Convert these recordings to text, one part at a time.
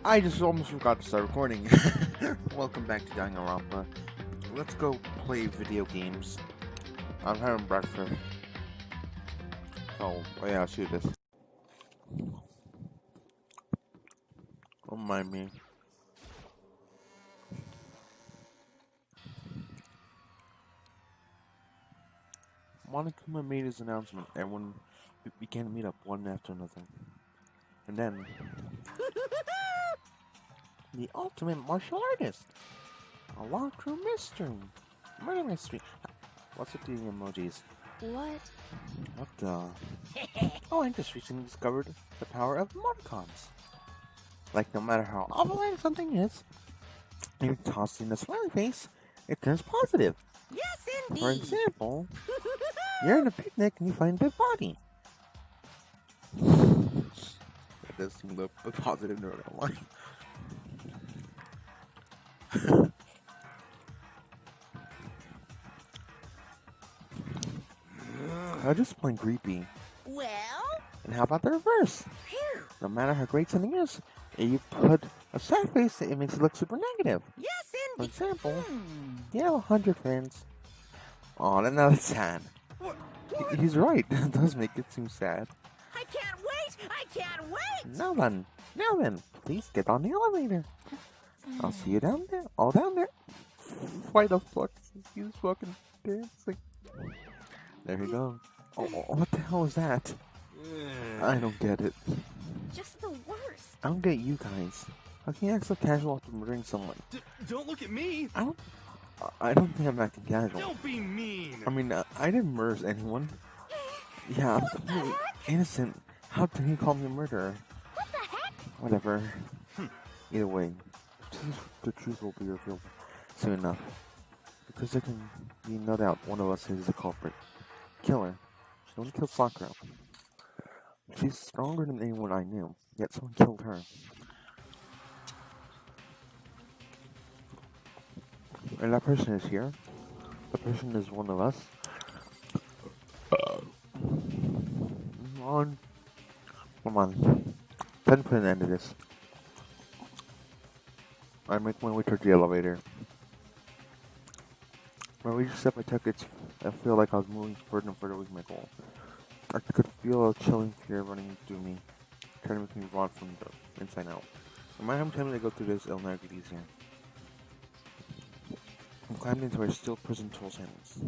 I just almost forgot to start recording. Welcome back to Danganronpa. Let's go play video games. I'm having breakfast. Oh yeah, I'll shoot this. Don't mind me. Monokuma made his announcement. Everyone began to meet up one after another. And then... the ultimate martial artist! A walkthrough mystery! Murder mystery! What's with the emojis? What? What the... Oh, I just recently discovered the power of emoticons. Like, no matter how awful something is, you're tossing a smiley face, it turns positive. Yes, indeed. For example, you're in a picnic and you find a dead body. That does seem a positive note on line. I'm just plain creepy. Well? And how about the reverse? Phew. No matter how great something is, if you put a sad face, it makes it look super negative. Yes, For indeed. example, you have 100 friends. Oh, now that's sad. What? He's right. It does make it seem sad. I can't wait! I can't wait! Now then, please get on the elevator. I'll see you down there. All down there. Why the fuck is he fucking dancing? There you go. Oh, what the hell is that? I don't get it. Just the worst. I don't get you guys. How can you act so casual after murdering someone? Don't look at me! I don't think I'm acting casual. Don't be mean! I mean, I didn't murder anyone. Yeah, I'm completely innocent. How dare you call me a murderer? What the heck? Whatever. Either way, the truth will be revealed soon enough. Because there can be no doubt one of us is the culprit. Killer. She only killed Sakura. She's stronger than anyone I knew, yet someone killed her. And that person is here. The person is one of us. Come on. Time to put an end to this. I make my way towards the elevator. When each step I took, I feel like I was moving further and further with my goal. I could feel a chilling fear running through me, trying to make me rot from the inside out. No matter how many times I go through this, it'll never get easier. I'm climbing into a steel prison tool's hands.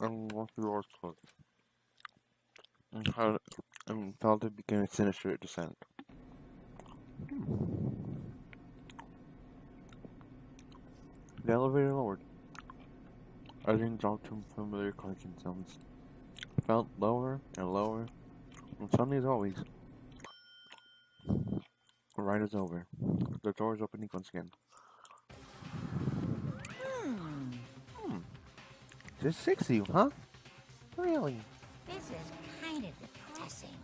I'm walking through the doors closed. I'm felt to begin a sinister descent. The elevator lowered. I then dropped to familiar clanking sounds. I felt lower and lower, and suddenly, as always, the ride is over. The door is opening once again. Just 6 of you, huh? Really? This is kind of depressing.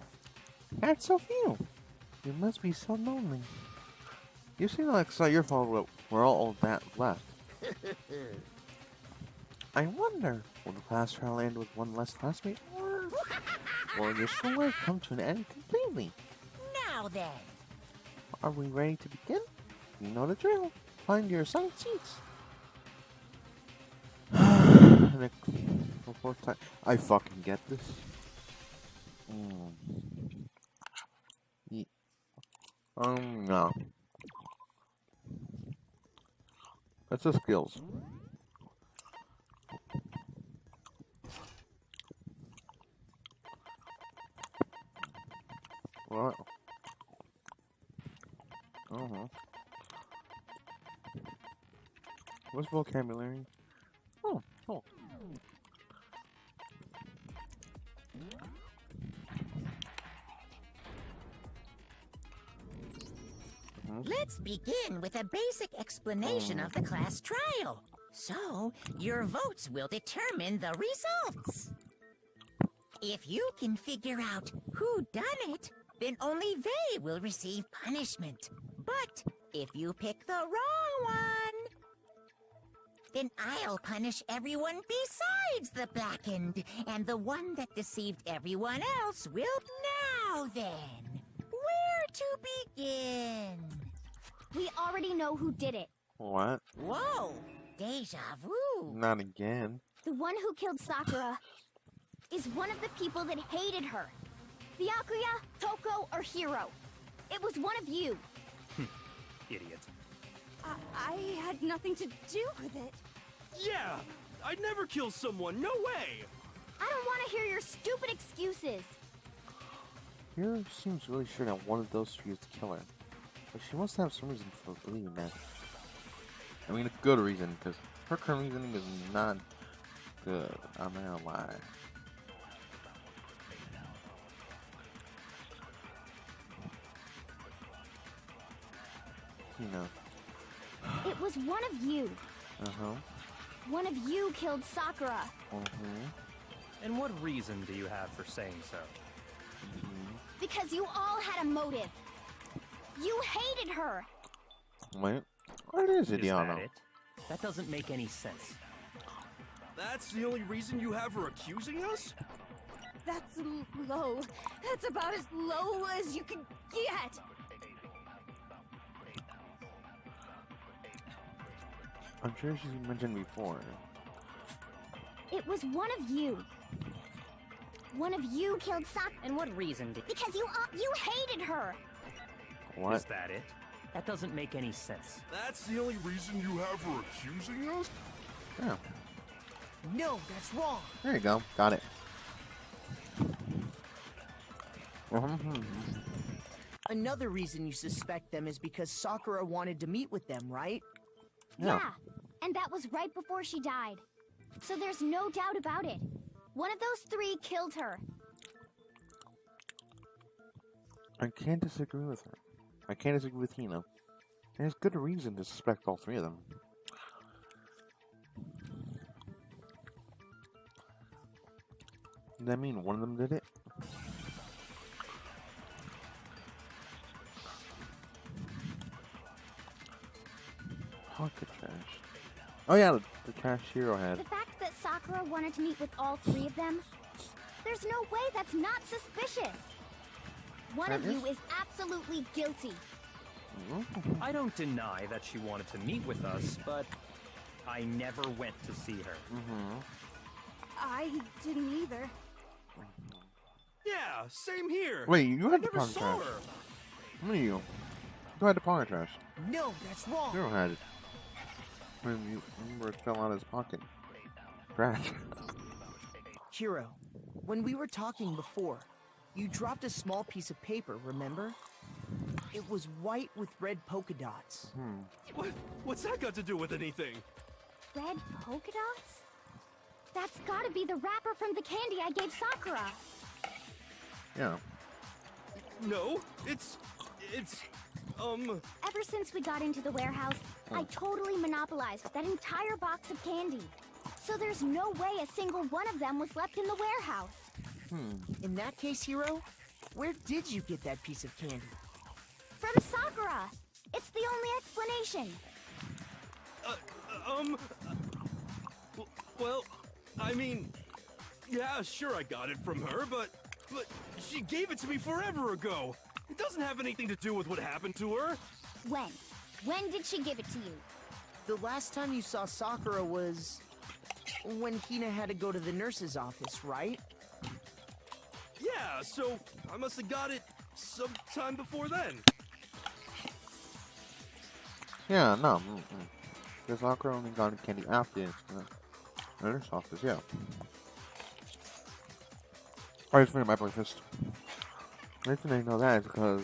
That's so few. You must be so lonely. You seem like it's not your fault that we're all that left. I wonder, will the class trial end with one less classmate, or will your schoolwork come to an end completely? Now then. Are we ready to begin? You know the drill. Find your assigned seats. The fourth time. I fucking get this. No. That's the skills. What? What's vocabulary? Oh, cool. Let's begin with a basic explanation of the class trial. So, your votes will determine the results. If you can figure out who done it, then only they will receive punishment. But if you pick the wrong one, then I'll punish everyone besides the blackened, and the one that deceived everyone else will. Now then, where to begin? We already know who did it. What? Whoa, deja vu. Not again. The one who killed Sakura is one of the people that hated her. Byakuya, Toko, or Hiro. It was one of you. Idiot. I had nothing to do with it. Yeah! I'd never kill someone, no way! I don't want to hear your stupid excuses. Hiro seems really sure that one of those three is the killer. But she must have some reason for believing that. I mean, a good reason, because her current reasoning is not good. I'm not gonna lie. You know. It was one of you. Uh-huh. One of you killed Sakura. And what reason do you have for saying so? Because you all had a motive. You hated her. Wait. What is it, Is that Diana? it? That doesn't make any sense. That's the only reason you have her accusing us? That's low. That's about as low as you can get. I'm sure she's mentioned before. It was one of you. One of you killed Sakura. And what reason did... Because you hated her. What? Is that it? That doesn't make any sense. That's the only reason you have her accusing us? Yeah. No, that's wrong. There you go. Got it. Another reason you suspect them is because Sakura wanted to meet with them, right? Yeah. And that was right before she died. So there's no doubt about it. One of those three killed her. I can't disagree with her. I can't disagree with Hina. There's good reason to suspect all three of them. Does that mean one of them did it? Pocket trash. Oh yeah, the trash Hiro had. The fact that Sakura wanted to meet with all three of them, there's no way that's not suspicious. One of you is absolutely guilty. I don't deny that she wanted to meet with us, but I never went to see her. I didn't either. Yeah, same here. Wait, you I had the never pocket saw trash. her. What are you? You had the pocket trash. No, that's wrong. Hiro had it. When you remember it fell out of his pocket. Trash. Hiro, when we were talking before, you dropped a small piece of paper, remember? It was white with red polka dots. What's that got to do with anything? Red polka dots? That's gotta be the wrapper from the candy I gave Sakura. Yeah. No, it's, Ever since we got into the warehouse, I totally monopolized that entire box of candy. So there's no way a single one of them was left in the warehouse. In that case, Hiro, where did you get that piece of candy? From Sakura! It's the only explanation. Well, I mean, yeah, sure I got it from her, but she gave it to me forever ago. It doesn't have anything to do with what happened to her. When? When did she give it to you? The last time you saw Sakura was when Hina had to go to the nurse's office, right? Yeah, so I must have got it sometime before then. Yeah, no. Because Sakura only got candy after the nurse office, yeah. I just finished my breakfast. The reason I know that is because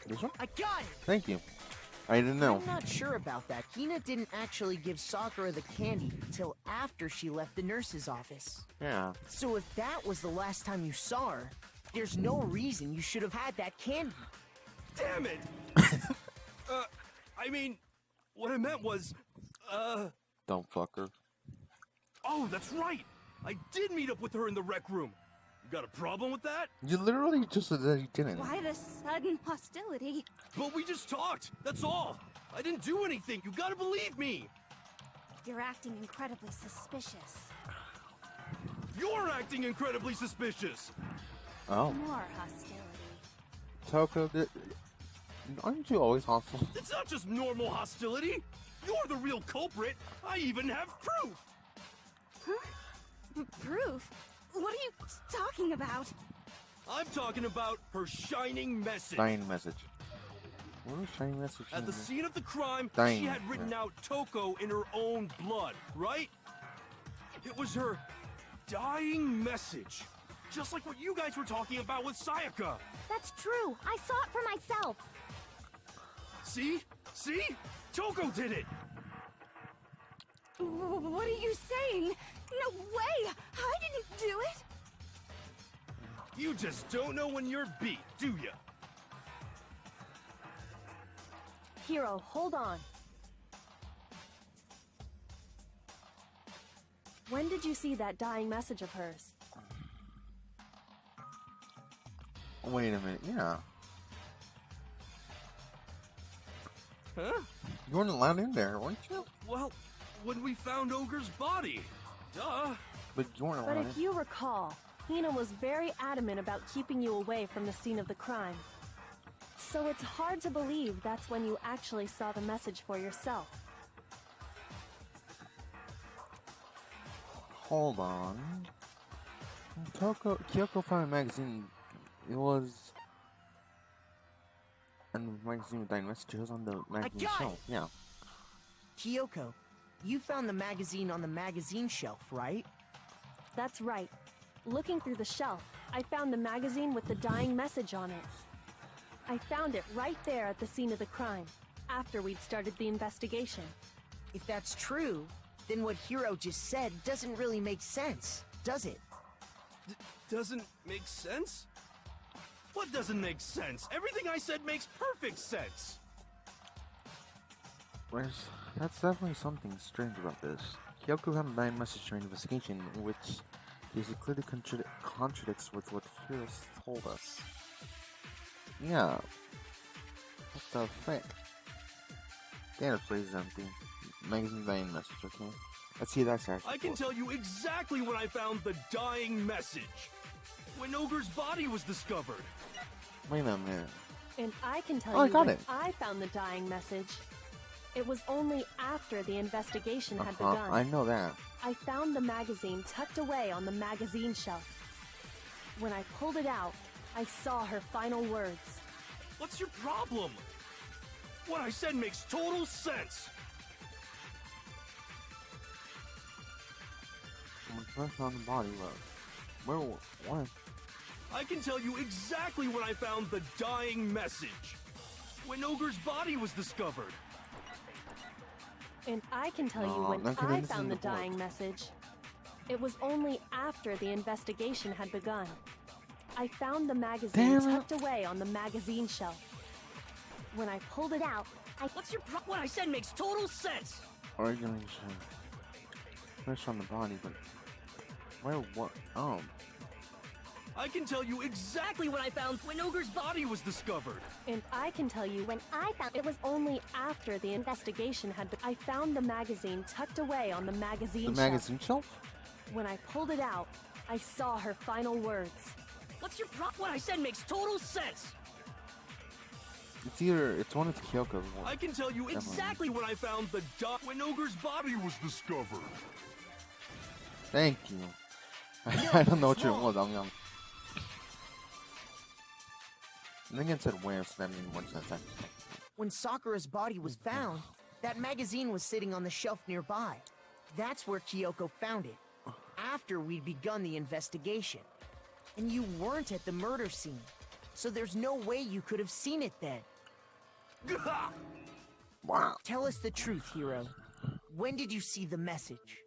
this one? I got it! Thank you. I didn't know. I'm not sure about that. Hina didn't actually give Sakura the candy until after she left the nurse's office. Yeah. So if that was the last time you saw her, there's no reason you should have had that candy. Damn it! I mean, what I meant was, Dumb fucker. oh, that's right! I did meet up with her in the rec room. You got a problem with that? You literally just said that you didn't. Why the sudden hostility? But we just talked. That's all. I didn't do anything. You gotta believe me. You're acting incredibly suspicious. You're acting incredibly suspicious. Oh. More hostility. Toko, aren't you always hostile? It's not just normal hostility. You're the real culprit. I even have proof. Proof? What are you talking about? I'm talking about her shining message. Dying message. What was shining message? At the scene of the crime, Dying. she had written out Toko in her own blood, right? It was her dying message. Just like what you guys were talking about with Sayaka. That's true. I saw it for myself. See? See? Toko did it! What are you saying? No way! I didn't do it! You just don't know when you're beat, do ya? Hiro, hold on. When did you see that dying message of hers? Wait a minute, yeah. Huh? You weren't allowed in there, weren't you? Well, when we found Ogre's body. Duh. But you weren't But allowed if in. you recall, Hina was very adamant about keeping you away from the scene of the crime. So it's hard to believe that's when you actually saw the message for yourself. Hold on. Kyoko found a magazine. It was... And the magazine with dying messages on the magazine got shelf. it! Yeah. Kyoko, you found the magazine on the magazine shelf, right? That's right. Looking through the shelf, I found the magazine with the dying message on it. I found it right there at the scene of the crime, after we'd started the investigation. If that's true, then what Hiro just said doesn't really make sense, does it? Doesn't make sense? What doesn't make sense? Everything I said makes perfect sense. That's definitely something strange about this. Kyoko had a dying message during the investigation, which clearly contradicts with what Hiro told us. Yeah. What the frick? Damn, this place is empty. Magazine dying message, okay? Let's see that's actually. I can tell you exactly when I found the dying message. When Ogre's body was discovered. Wait a minute. And I can tell Oh, I you got when it. I found the dying message. It was only after the investigation had begun. I know that. I found the magazine tucked away on the magazine shelf. When I pulled it out, I saw her final words. What's your problem? What I said makes total sense. When I first found the body, where? What? I can tell you exactly when I found the dying message. When Ogre's body was discovered. And I can tell you Oh, when okay, I then this found the isn't the book. dying message. It was only after the investigation had begun. I found the magazine Damn it. tucked away on the magazine shelf. When I pulled it out, What's your What I said makes total sense! Organization. First on the body, but where? What? Oh, I can tell you exactly when I found when Ogre's body was discovered. and I can tell you when I found it was only after the investigation had begun. I found the magazine tucked away on the magazine the shelf. magazine shelf. When I pulled it out, I saw her final words. What's your What I said makes total sense! It's one of Kyoko's. I can tell you exactly when I found the when Ogre's body was discovered. Thank you. I don't know what your was. I'm I think it said where, so that means what's that? When Sakura's body was found, that magazine was sitting on the shelf nearby. That's where Kyoko found it, after we'd begun the investigation. And you weren't at the murder scene, so there's no way you could have seen it then. Wow. Tell us the truth, Hiro. When did you see the message?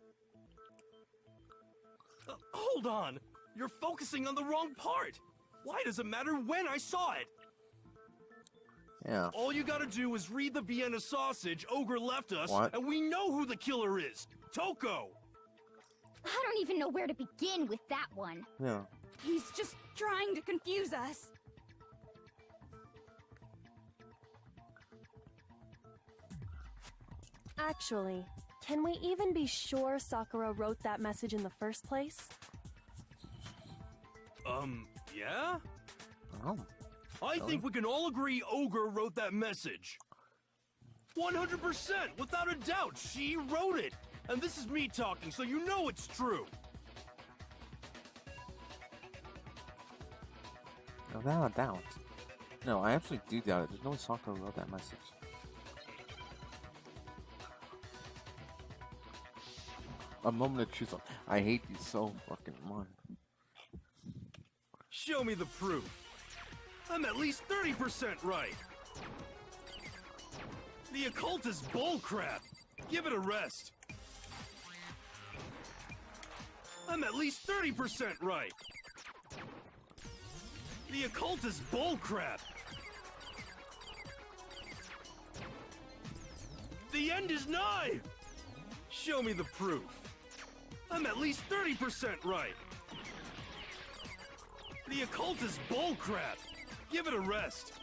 Hold on. You're focusing on the wrong part. Why does it matter when I saw it? Yeah. All you gotta do is read the Vienna sausage Ogre left us, What? and we know who the killer is. Toko! I don't even know where to begin with that one. Yeah. He's just trying to confuse us. Actually, can we even be sure Sakura wrote that message in the first place? Yeah? Oh. I think we can all agree Ogre wrote that message. 100%, without a doubt, she wrote it. And this is me talking, so you know it's true. Without a doubt. No, I actually do doubt it. There's no way Sakura wrote that message. A moment of truth. I hate you so fucking much. Show me the proof. I'm at least 30% right. The occult is bullcrap. Give it a rest. I'm at least 30% right. The occult is bullcrap. The end is nigh. Show me the proof. I'm at least 30% right. The occult is bullcrap. Give it a rest.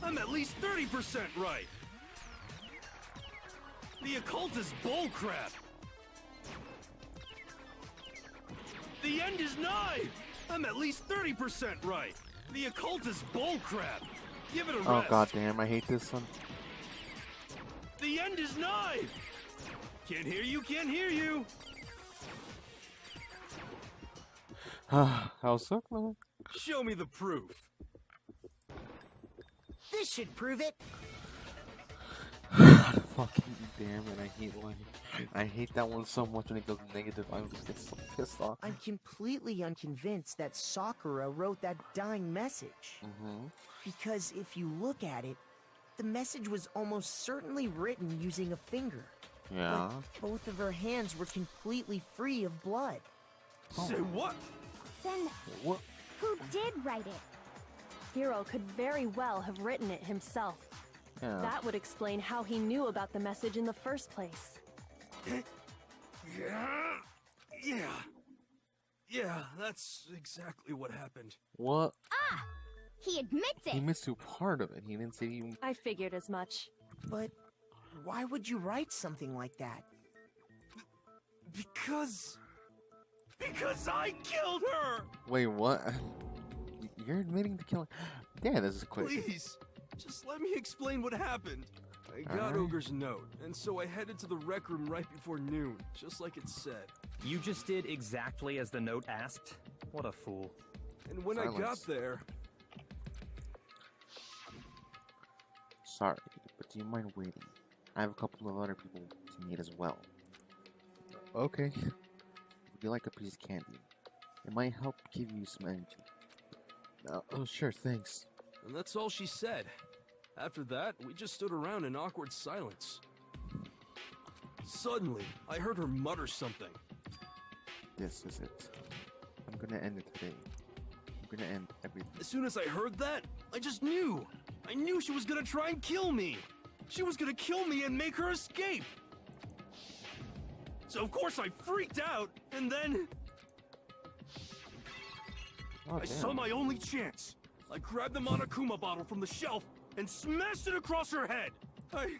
I'm at least 30% right. The occult is bullcrap. The end is nigh. I'm at least 30% right. The occult is bullcrap. Give it a rest. Oh goddamn! I hate this one. The end is nigh. Can't hear you. Can't hear you. How so? Show me the proof. This should prove it. Fucking damn it! I hate one. I hate that one so much when it goes negative. I just get so pissed off. I'm completely unconvinced that Sakura wrote that dying message. Because if you look at it, the message was almost certainly written using a finger. Yeah. But both of her hands were completely free of blood. Say what? Then What? who did write it? Hiro could very well have written it himself. Yeah. That would explain how he knew about the message in the first place. Yeah, that's exactly what happened. What? He admits He it. missed a part of it. He didn't say even. I figured as much. But why would you write something like that? Because I killed her! Wait, what? You're admitting to killing? Yeah, this is quick. Please, just let me explain what happened. I got Alright. Ogre's note, and so I headed to the rec room right before noon, just like it said. You just did exactly as the note asked? What a fool. And when I got Silence. there, Sorry, but do you mind waiting? I have a couple of other people to meet as well. Okay. Would you like a piece of candy? It might help give you some energy. Oh, sure, thanks. and that's all she said. After that, we just stood around in awkward silence. Suddenly, I heard her mutter something. This is it. I'm gonna end it today. I'm gonna end everything. As soon as I heard that, I just knew. I knew she was gonna try and kill me. She was gonna kill me and make her escape. So of course I freaked out, and then Oh, I saw my only chance. I grabbed the Monokuma bottle from the shelf and smashed it across her head. I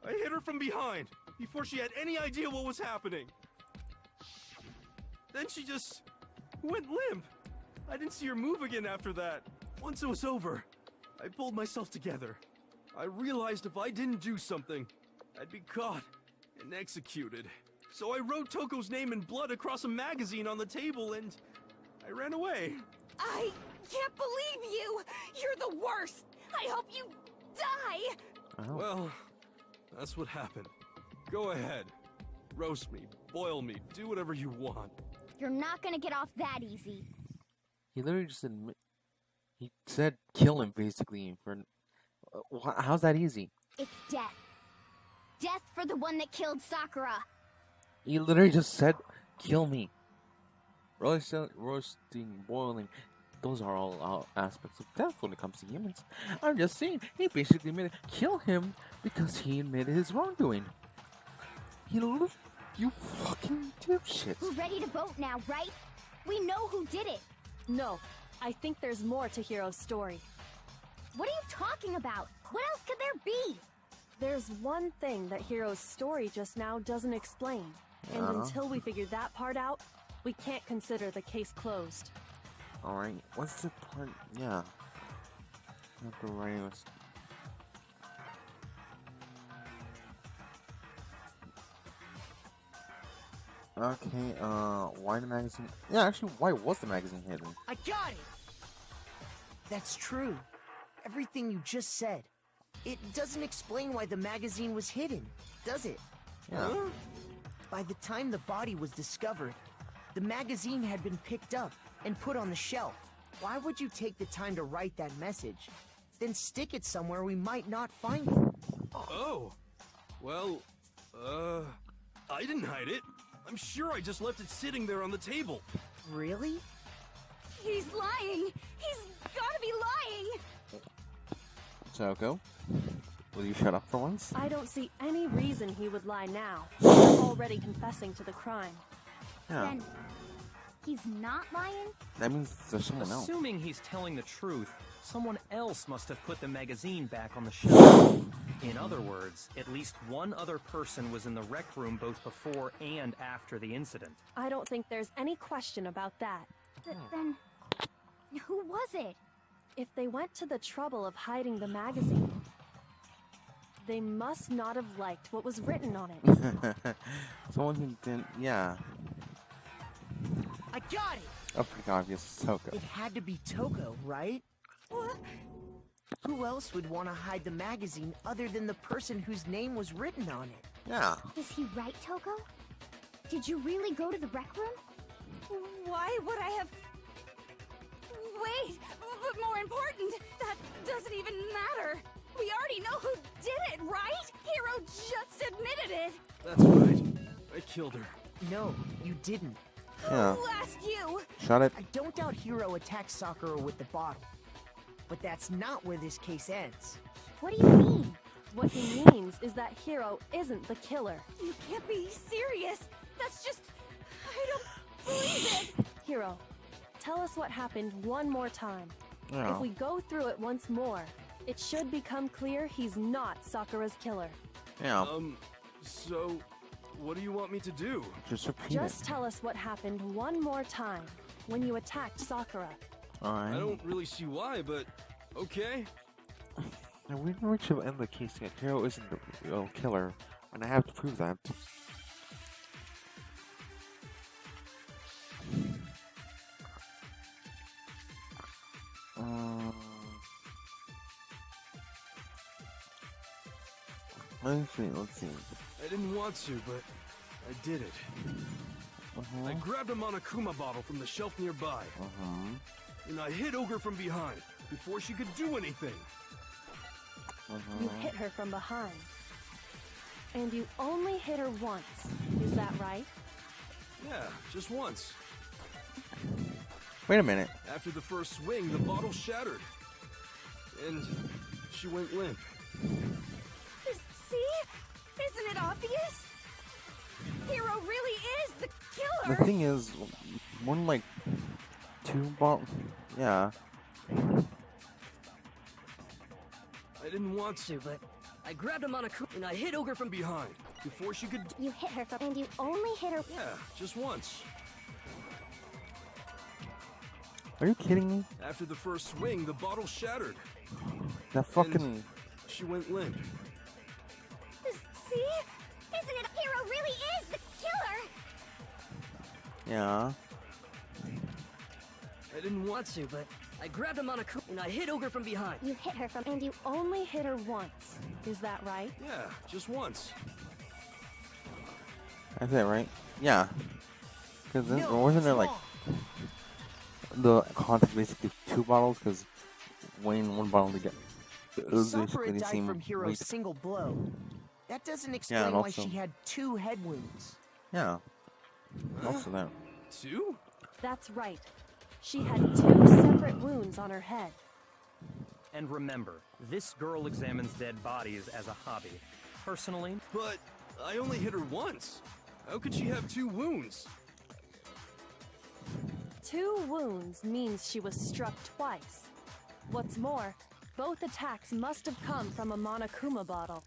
hit her from behind before she had any idea what was happening. Then she just went limp. I didn't see her move again after that. Once it was over, I pulled myself together. I realized if I didn't do something, I'd be caught and executed. So I wrote Toko's name in blood across a magazine on the table and I ran away. I can't believe you! You're the worst! I hope you die! Oh. Well, that's what happened. Go ahead. Roast me, boil me, do whatever you want. You're not gonna get off that easy. He literally just admit. He said kill him basically for. How's that easy? It's death. Death for the one that killed Sakura. He literally just said kill me. Roasting, boiling, those are all aspects of death when it comes to humans. I'm just saying, he basically admitted kill him because he admitted his wrongdoing. You fucking dipshit. We're ready to vote now, right? We know who did it. No, I think there's more to Hiro's story. What are you talking about? What else could there be? There's one thing that Hiro's story just now doesn't explain. And until we figure that part out, we can't consider the case closed. Alright, what's the part? Yeah. Not the writing was. Okay, why the magazine? Yeah, actually, why was the magazine hidden? I got it! That's true. Everything you just said. It doesn't explain why the magazine was hidden, does it? Yeah. By the time the body was discovered, the magazine had been picked up and put on the shelf. Why would you take the time to write that message, then stick it somewhere we might not find it? Oh. Well, I didn't hide it. I'm sure I just left it sitting there on the table. Really? He's lying. He's gotta be lying. Kyoko, will you shut up for once? I don't see any reason he would lie now. He's already confessing to the crime. Yeah. Then he's not lying? That means there's someone else. Assuming he's telling the truth, someone else must have put the magazine back on the shelf. In other words, at least one other person was in the rec room both before and after the incident. I don't think there's any question about that. Then who was it? If they went to the trouble of hiding the magazine, they must not have liked what was written on it. Someone who didn't. Yeah. I got it! Oh, pretty obvious. Kyoko. It had to be Toko, right? Who else would want to hide the magazine other than the person whose name was written on it? Yeah. Is he right, Toko? Did you really go to the rec room? Why would I have... Wait, but more important, that doesn't even matter. We already know who did it, right? Hiro just admitted it. That's right. I killed her. No, you didn't. Yeah. Who asked you? Shut it. I don't doubt Hiro attacked Sakura with the bottle. But that's not where this case ends. What do you mean? What he means is that Hiro isn't the killer. You can't be serious. That's just... I don't believe it. Hiro, tell us what happened one more time. Yeah. If we go through it once more, it should become clear he's not Sakura's killer. Yeah. So, what do you want me to do? Just repeat Just tell us what happened one more time when you attacked Sakura. it. Alright. I don't really see why, but okay. Now, we never should end the case yet. Hiro isn't the real killer, and I have to prove that. Let's see. I didn't want to, but I did it. I grabbed a Monokuma bottle from the shelf nearby, and I hit Ogre from behind before she could do anything. You hit her from behind. And you only hit her once. Is that right? Yeah, just once. Wait a minute. After the first swing, the bottle shattered. And she went limp. See? Isn't it obvious? Hiro really is the The killer. thing is, one like 2 bottles. Yeah. I didn't want to, but I grabbed a Monokuma and I hit Ogre from behind before she could. You hit her and you only hit her. Yeah, just once. Are you kidding me? After the first swing, the bottle shattered. That fucking. She went limp. See? Isn't it? Hiro really is the killer. Yeah. I didn't want to, but I grabbed a Monokuma and I hit Ogre from behind. You hit her And you only hit her once. Is that right? Yeah, just once. That's it, right? Yeah. Because No, wasn't there that's like wrong. the context basically 2 bottles? Because weighing 1 bottle to get. It was Sakura basically the died same from Hiro's weight. single blow. That doesn't explain and why also- she had 2 head wounds. Yeah. Also that. 2? That's right. She had 2 separate wounds on her head. And remember, this girl examines dead bodies as a hobby. Personally, But I only hit her once. How could she have 2 wounds? 2 wounds means she was struck twice. What's more, both attacks must have come from a Monokuma bottle.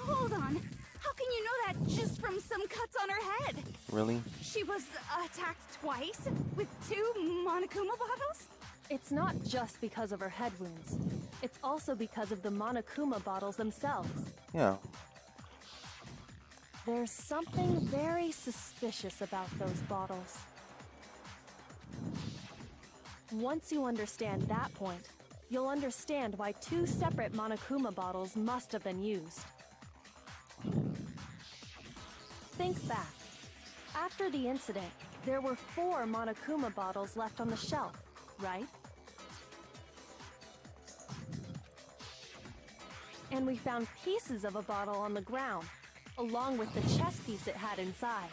Hold on. How can you know that just from some cuts on her head? Really? She was attacked twice with 2 Monokuma bottles? It's not just because of her head wounds. It's also because of the Monokuma bottles themselves. Yeah. There's something very suspicious about those bottles. Once you understand that point, you'll understand why 2 separate Monokuma bottles must have been used. Think back. After the incident, there were 4 Monokuma bottles left on the shelf, right? And we found pieces of a bottle on the ground, along with the chess piece it had inside.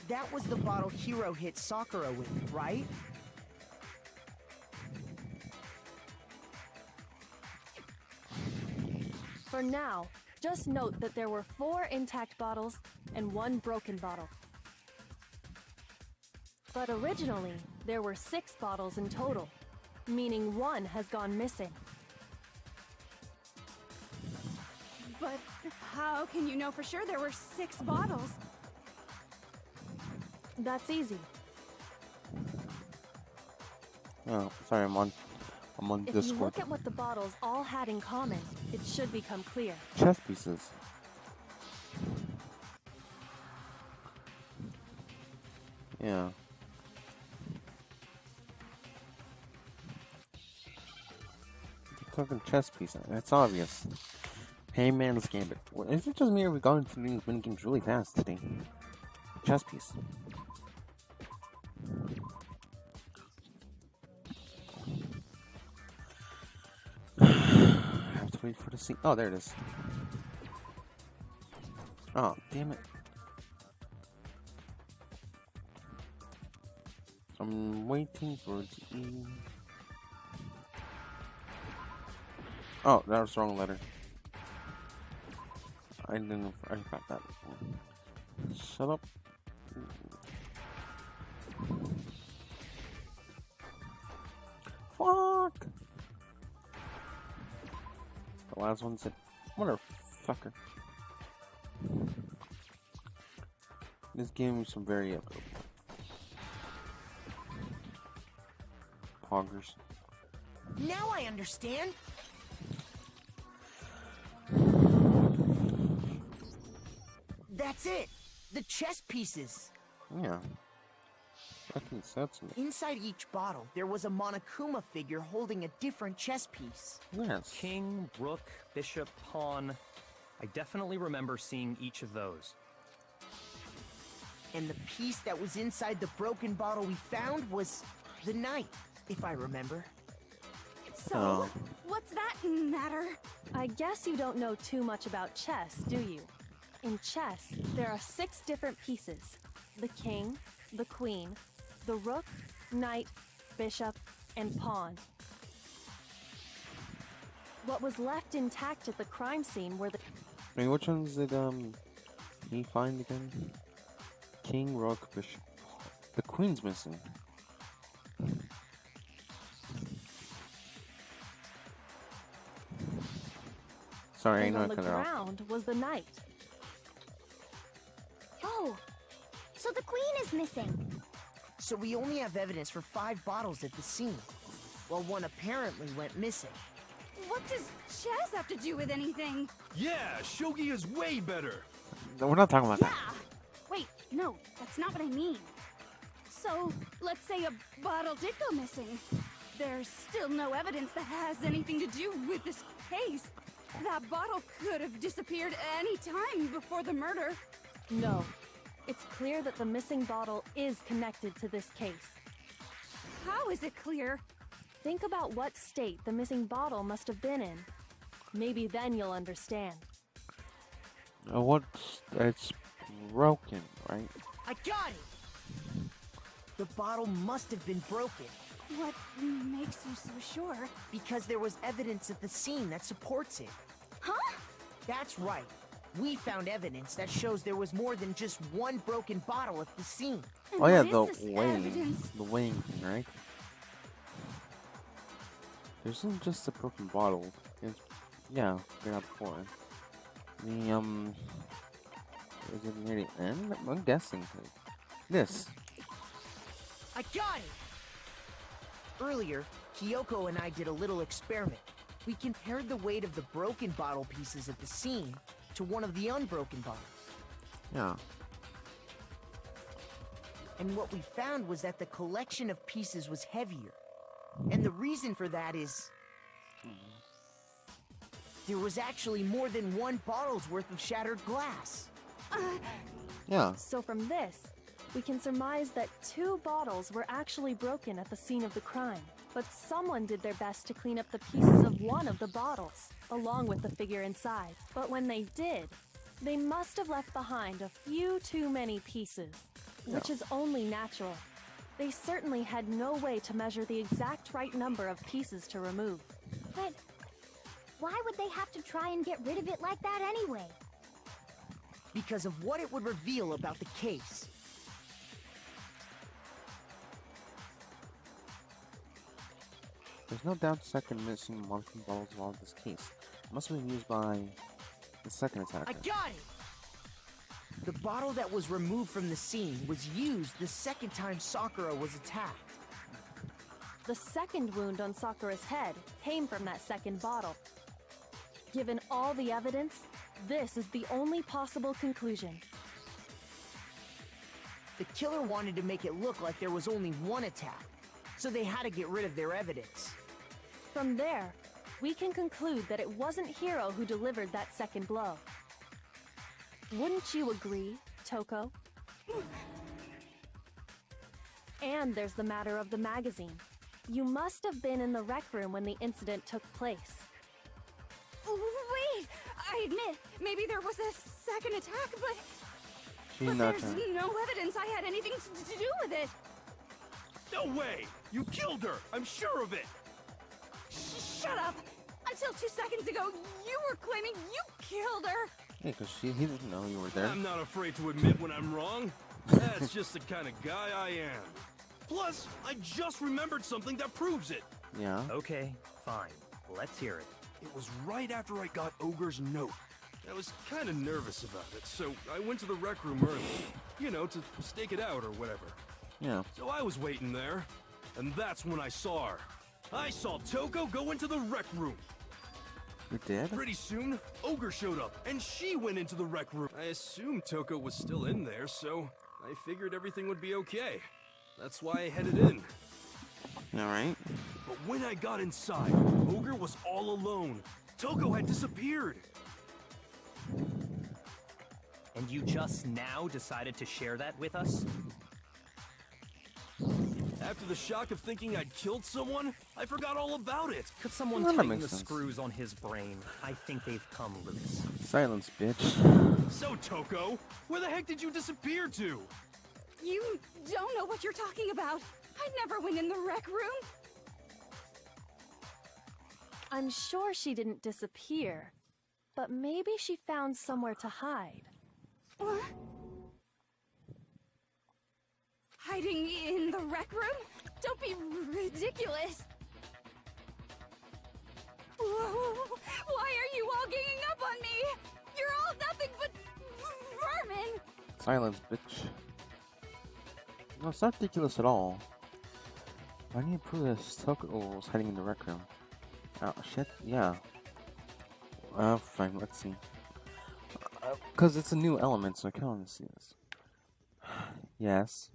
That was the bottle Hiro hit Sakura with, right? For now, just note that there were 4 intact bottles and 1 broken bottle. But originally, there were 6 bottles in total, meaning 1 has gone missing. But how can you know for sure there were 6 bottles? That's easy. Oh, sorry, I'm on If Discord. you look at what the bottles all had in common, it should become clear. Chess pieces. Yeah. Talking chess pieces. That's obvious. Hey man's gambit. Well, is it just me or are we going through these mini games really fast today? Chess piece. I have to wait for the scene. Oh, there it is. Oh, damn it. I'm waiting for it to end. Oh, that was the wrong letter. I got that. Shut up. Fuck! The last one said, motherfucker. This game is some very poggers. Now I understand. That's it. The chess pieces. Yeah. Fucking said to me. Inside each bottle, there was a Monokuma figure holding a different chess piece. Yes. King, rook, bishop, pawn. I definitely remember seeing each of those. And the piece that was inside the broken bottle we found was the knight, if I remember. So, Oh. what's that matter? I guess you don't know too much about chess, do you? In chess, there are 6 different pieces. The king, the queen, the rook, knight, bishop, and pawn. What was left intact at the crime scene were the... Wait, which ones did he find again? King, rook, bishop. The queen's missing. Sorry, I and know I on the cut it off. ground was the knight. Oh, so the queen is missing. So we only have evidence for 5 bottles at the scene, while 1 apparently went missing. What does chess have to do with anything? Yeah, shogi is way better. No, we're not talking about Yeah! that. Wait, no, that's not what I mean. So, let's say a bottle did go missing. There's still no evidence that has anything to do with this case. That bottle could have disappeared any time before the murder. No. It's clear that the missing bottle is connected to this case. How is it clear? Think about what state the missing bottle must have been in. Maybe then you'll understand. It's broken, right? I got it! The bottle must have been broken, What makes you so sure? because there was evidence at the scene that supports it. Huh? That's right. We found evidence that shows there was more than just one broken bottle at the scene. Oh yeah, What the is this weighing. evidence? The weighing thing, right? There isn't just a broken bottle. It's, yeah, been out before. Is it near the end? I'm guessing. This. I got it! Earlier, Kyoko and I did a little experiment. We compared the weight of the broken bottle pieces at the scene to one of the unbroken bottles. Yeah. And what we found was that the collection of pieces was heavier. And the reason for that is... there was actually more than one bottle's worth of shattered glass. Yeah. So from this, we can surmise that 2 bottles were actually broken at the scene of the crime. But someone did their best to clean up the pieces of one of the bottles, along with the figure inside. But when they did, they must have left behind a few too many pieces, which is only natural. They certainly had no way to measure the exact right number of pieces to remove. But why would they have to try and get rid of it like that anyway? Because of what it would reveal about the case. There's no doubt the second missing monthly bottles involved in this case. It must have been used by the second attacker. I got it! The bottle that was removed from the scene was used the second time Sakura was attacked. The second wound on Sakura's head came from that second bottle. Given all the evidence, this is the only possible conclusion. The killer wanted to make it look like there was only one attack, so they had to get rid of their evidence. From there, we can conclude that it wasn't Hiro who delivered that second blow. Wouldn't you agree, Toko? And there's the matter of the magazine. You must have been in the rec room when the incident took place. Wait! I admit, maybe there was a second attack, but She's not there's trying. no evidence I had anything to do with it. No way! You killed her! I'm sure of it! Shut up! Until 2 seconds ago, you were claiming you killed her. Yeah, because he didn't know you were there. I'm not afraid to admit when I'm wrong. That's just the kind of guy I am. Plus, I just remembered something that proves it. Yeah. Okay, fine. Let's hear it. It was right after I got Ogre's note. I was kind of nervous about it, so I went to the rec room early. You know, to stake it out or whatever. Yeah. So I was waiting there, and that's when I saw her. I saw Toko go into the rec room. You did? Pretty soon, Ogre showed up, and she went into the rec room. I assumed Toko was still in there, so I figured everything would be okay. That's why I headed in. Alright. But when I got inside, Ogre was all alone. Toko had disappeared. And you just now decided to share that with us? After the shock of thinking I'd killed someone, I forgot all about it. Could someone Well, that tighten makes the sense. screws on his brain? I think they've come loose. Silence, bitch. So, Toko, where the heck did you disappear to? You don't know what you're talking about. I never went in the rec room. I'm sure she didn't disappear, but maybe she found somewhere to hide. What? Hiding in the rec room? Don't be ridiculous. Whoa, why are you all ganging up on me? You're all nothing but vermin. Silence, bitch. No, it's not ridiculous at all. Why do you prove this Toko was hiding in the rec room? Oh, shit, yeah. Fine, let's see. Because it's a new element, so I kind of want to see this. Yes.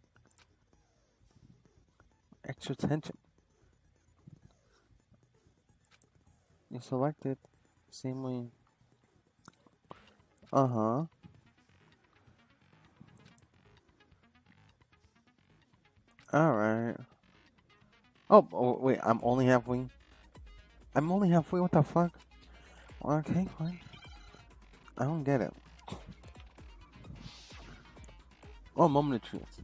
Extra tension. You select it. Same way. Uh-huh. Alright. Oh, wait, I'm only halfway. I'm only halfway, what the fuck? Okay, fine. I don't get it. Oh, moment of truth.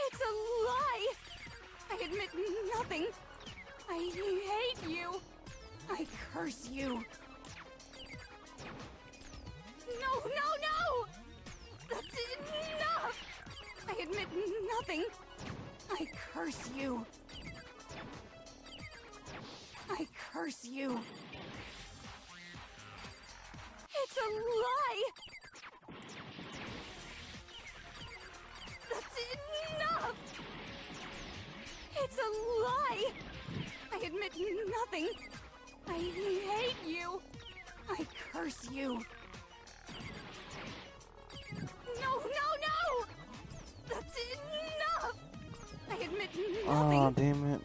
It's a lie. I admit nothing. I hate you. I curse you. No, no, no! That's enough! I admit nothing. I curse you. I curse you. It's a lie! That's enough! It's a lie! I admit nothing. I hate you. I curse you. No, no, no! That's enough! I admit nothing. Oh, damn it.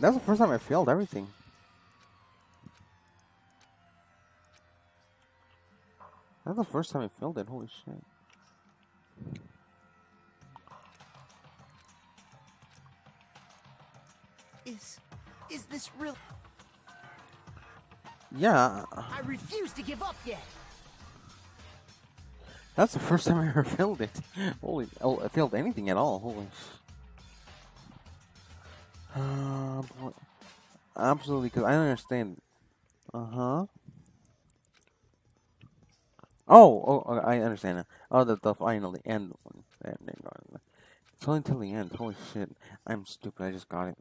That's the first time I failed everything. That's the first time I failed it. Holy shit. Is this real? Yeah. I refuse to give up yet. That's the first time I ever failed it. Holy, oh, I failed anything at all. Holy. Boy. Absolutely, because I don't understand. Oh, I understand now. Oh, the final, the end one. It's only until the end. Holy shit. I'm stupid. I just got it.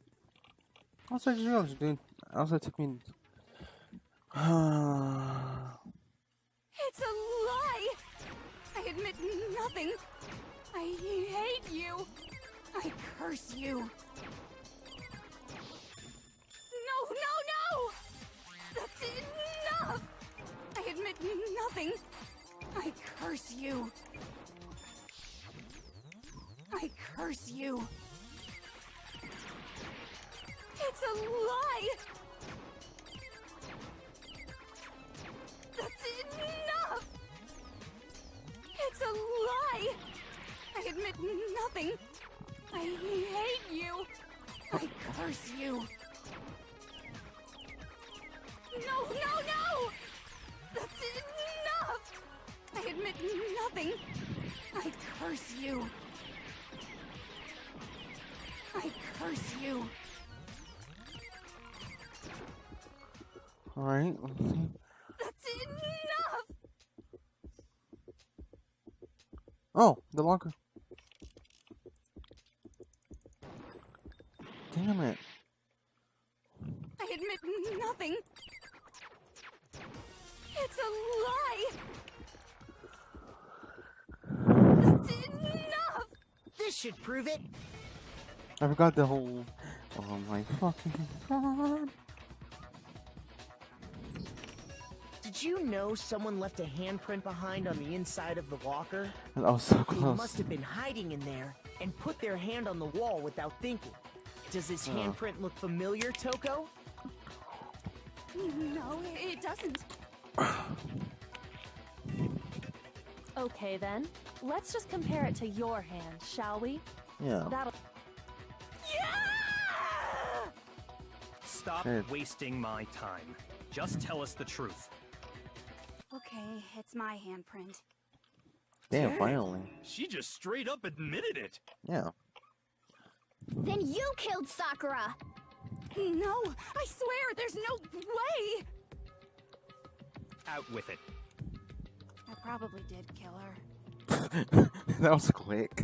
Also, I just realized, dude. Also, it took me. It's a lie! I admit nothing. I hate you. I curse you. No, no, no! That's enough! I admit nothing. I curse you. I curse you. It's a lie! That's enough! It's a lie! I admit nothing. I hate you. I curse you. No, no, no! That's enough! I admit nothing. I curse you. I curse you. Alright, let's see. That's enough! Oh, the locker. Damn it. I admit nothing. It's a lie! That's enough! This should prove it. I forgot the whole. Oh my fucking god. Did you know someone left a handprint behind on the inside of the locker? I was so They close. must have been hiding in there and put their hand on the wall without thinking. Does this handprint look familiar, Toko? No, it doesn't. Okay then, let's just compare it to your hand, shall we? Yeah. That'll. Yeah! Stop Shit. wasting my time. Just tell us the truth. Okay, it's my handprint. Damn, Dang. finally. She just straight up admitted it. Yeah. Then you killed Sakura! No, I swear, there's no way! Out with it. I probably did kill her. That was quick.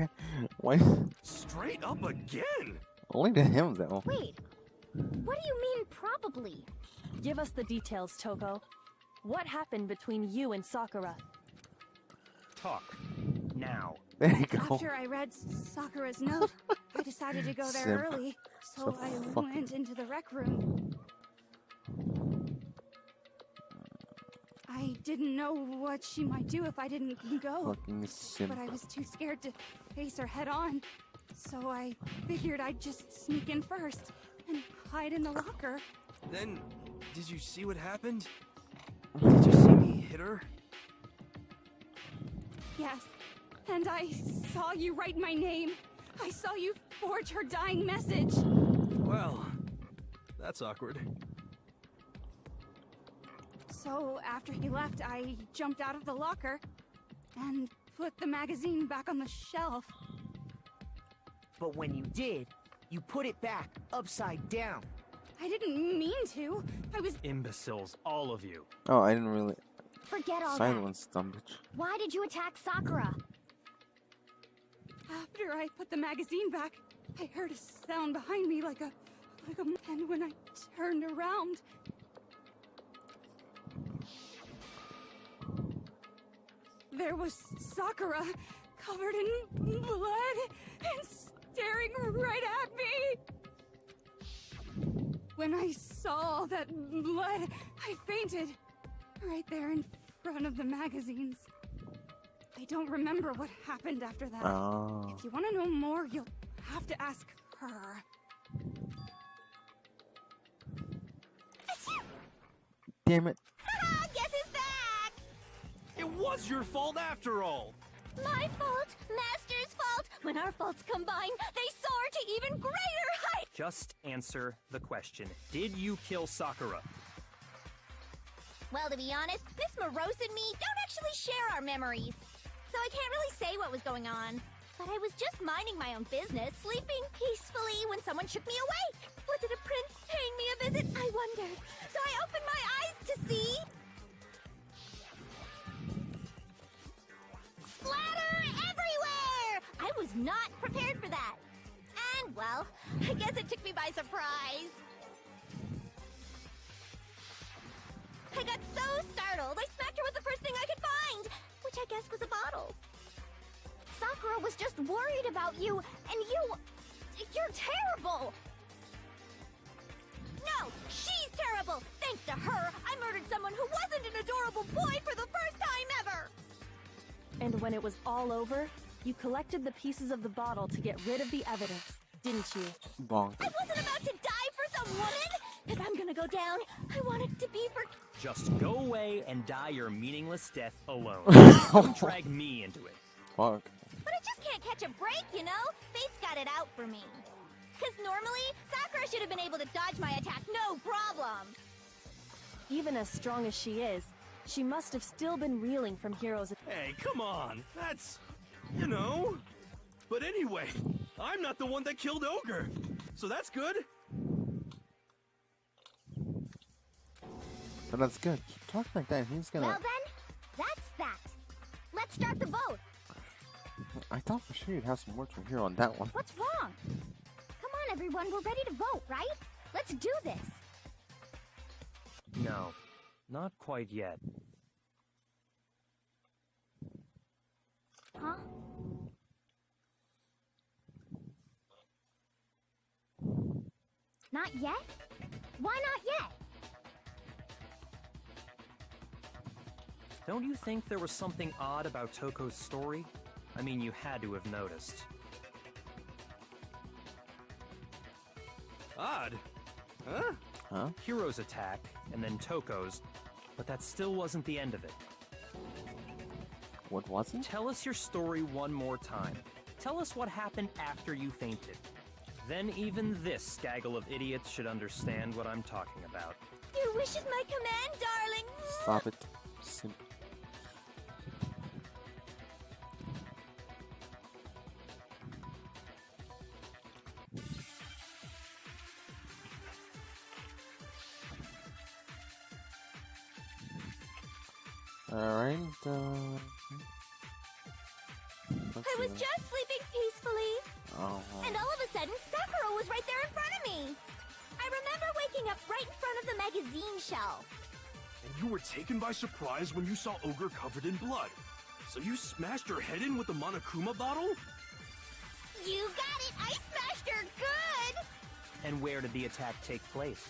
Why? Straight up again. Only to him, though. Wait, what do you mean probably? Give us the details, Toko. What happened between you and Sakura? Talk. Now. There you go. After I read Sakura's note, I decided to go there Simp. early, so So I fucking- went into the rec room. I didn't know what she might do if I didn't go, Fucking simp. but I was too scared to face her head on. So I figured I'd just sneak in first and hide in the locker. Then, did you see what happened? Did you see me hit her? Yes, and I saw you write my name. I saw you forge her dying message. Well, that's awkward. So after he left, I jumped out of the locker and put the magazine back on the shelf. But when you did, you put it back upside down. I didn't mean to. I was... Imbeciles, all of you. Oh, I didn't really Forget all silence dumb bitch. that. Why did you attack Sakura? After I put the magazine back, I heard a sound behind me like a... And when I turned around... There was Sakura, covered in blood, and staring right at me! When I saw that blood, I fainted. Right there in front of the magazines. I don't remember what happened after that. Oh. If you want to know more, you'll have to ask her. Damn it. Guess who's back? It was your fault after all! My fault, Master's fault. When our faults combine, they soar to even greater heights. Just answer the question. Did you kill Sakura? Well, to be honest, Miss Morose and me don't actually share our memories. So I can't really say what was going on. But I was just minding my own business, sleeping peacefully when someone shook me awake. Was it a prince paying me a visit? I wondered. So I opened my eyes to see... splatter everywhere! I was not prepared for that. And, well, I guess it took me by surprise. I got so startled, I smacked her with the first thing I could find, which I guess was a bottle. Sakura was just worried about you, and you're terrible! No, she's terrible! Thanks to her, I murdered someone who wasn't an adorable boy for the first time ever! And when it was all over, you collected the pieces of the bottle to get rid of the evidence, didn't you? Bonk. I wasn't about to die for some woman! If I'm gonna go down, I want it to be for... Just go away and die your meaningless death alone. Don't drag me into it. Fuck. But I just can't catch a break, you know? Fate's got it out for me. Because normally, Sakura should have been able to dodge my attack, no problem. Even as strong as she is, she must have still been reeling from Hiro's... Hey, come on! That's... you know... But anyway, I'm not the one that killed Ogre! So that's good! But that's good. Keep talking like that. He's gonna... Well then, that's that. Let's start the vote. I thought for sure you'd have some words from here on that one. What's wrong? Come on, everyone, we're ready to vote, right? Let's do this. No, not quite yet. Huh? Not yet? Why not yet? Don't you think there was something odd about Toko's story? I mean, you had to have noticed. Odd. Huh? Huh? Hiro's attack, and then Toko's, but that still wasn't the end of it. What was it? Tell us your story one more time. Tell us what happened after you fainted. Then even this gaggle of idiots should understand what I'm talking about. Your wish is my command, darling. Stop it. Simp. Alright, I was just sleeping peacefully. Oh. And all of a sudden, Sakura was right there in front of me. I remember waking up right in front of the magazine shelf. And you were taken by surprise when you saw Ogre covered in blood. So you smashed her head in with the Monokuma bottle? You got it! I smashed her good! And where did the attack take place?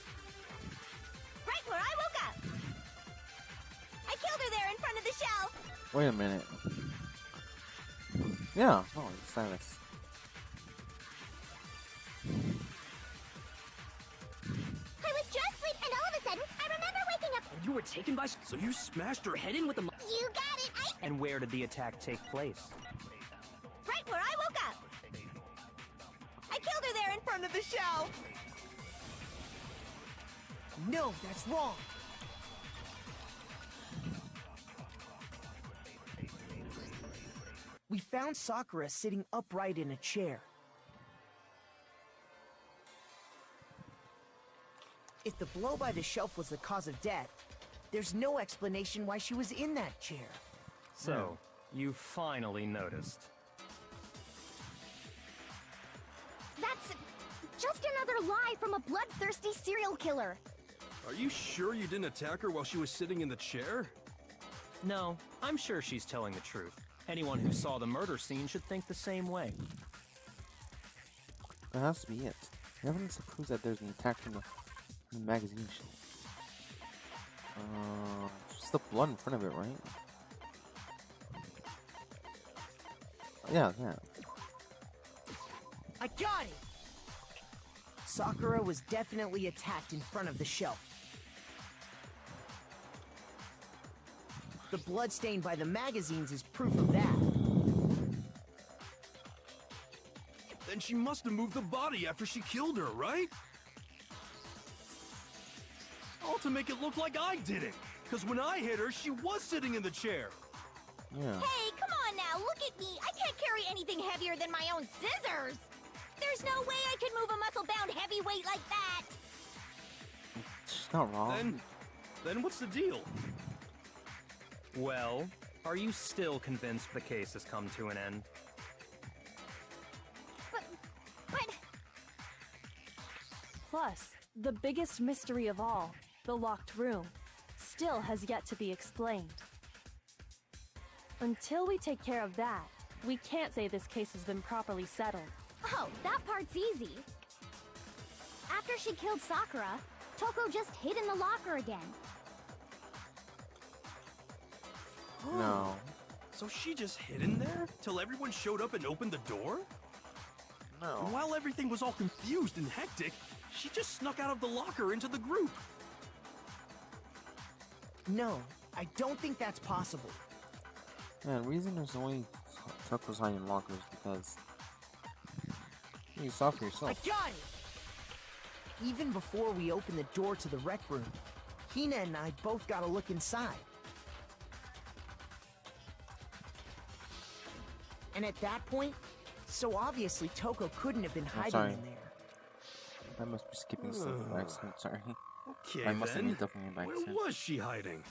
Right where I woke up! I killed her there in front of the shelf! Wait a minute. Yeah, oh, it's Silas. I was just asleep, and all of a sudden, I remember waking up. And you were taken by... So you smashed her head in with the... You got it! And where did the attack take place? Right where I woke up! I killed her there in front of the shelf! No, that's wrong. We found Sakura sitting upright in a chair. If the blow by the shelf was the cause of death, there's no explanation why she was in that chair. So, you finally noticed. That's just another lie from a bloodthirsty serial killer. Are you sure you didn't attack her while she was sitting in the chair? No, I'm sure she's telling the truth. Anyone who saw the murder scene should think the same way. That has to be it. The evidence that proves that there's an attack from the magazine shelf. Just the blood in front of it, right? Yeah. I got it! Sakura was definitely attacked in front of the shelf. The blood stain by the magazines is proof of that. Then she must have moved the body after she killed her, right? All to make it look like I did it. Because when I hit her, she was sitting in the chair. Yeah. Hey, come on now, look at me. I can't carry anything heavier than my own scissors. There's no way I could move a muscle-bound heavyweight like that. She's not wrong. Then what's the deal? Well, are you still convinced the case has come to an end? But... Plus, the biggest mystery of all, the locked room, still has yet to be explained. Until we take care of that, we can't say this case has been properly settled. Oh, that part's easy. After she killed Sakura, Toko just hid in the locker again. No. So she just hid in there till everyone showed up and opened the door? No. And while everything was all confused and hectic, she just snuck out of the locker into the group. No, I don't think that's possible. Yeah, the reason there's only Toko's hiding lockers because you saw for I yourself. got it! Even before we opened the door to the rec room, Hina and I both got a look inside. And at that point, so obviously Toko couldn't have been hiding sorry. in there. I must be skipping stuff by accident, sorry. Okay, I must have then. been definitely by Where accident. was she hiding?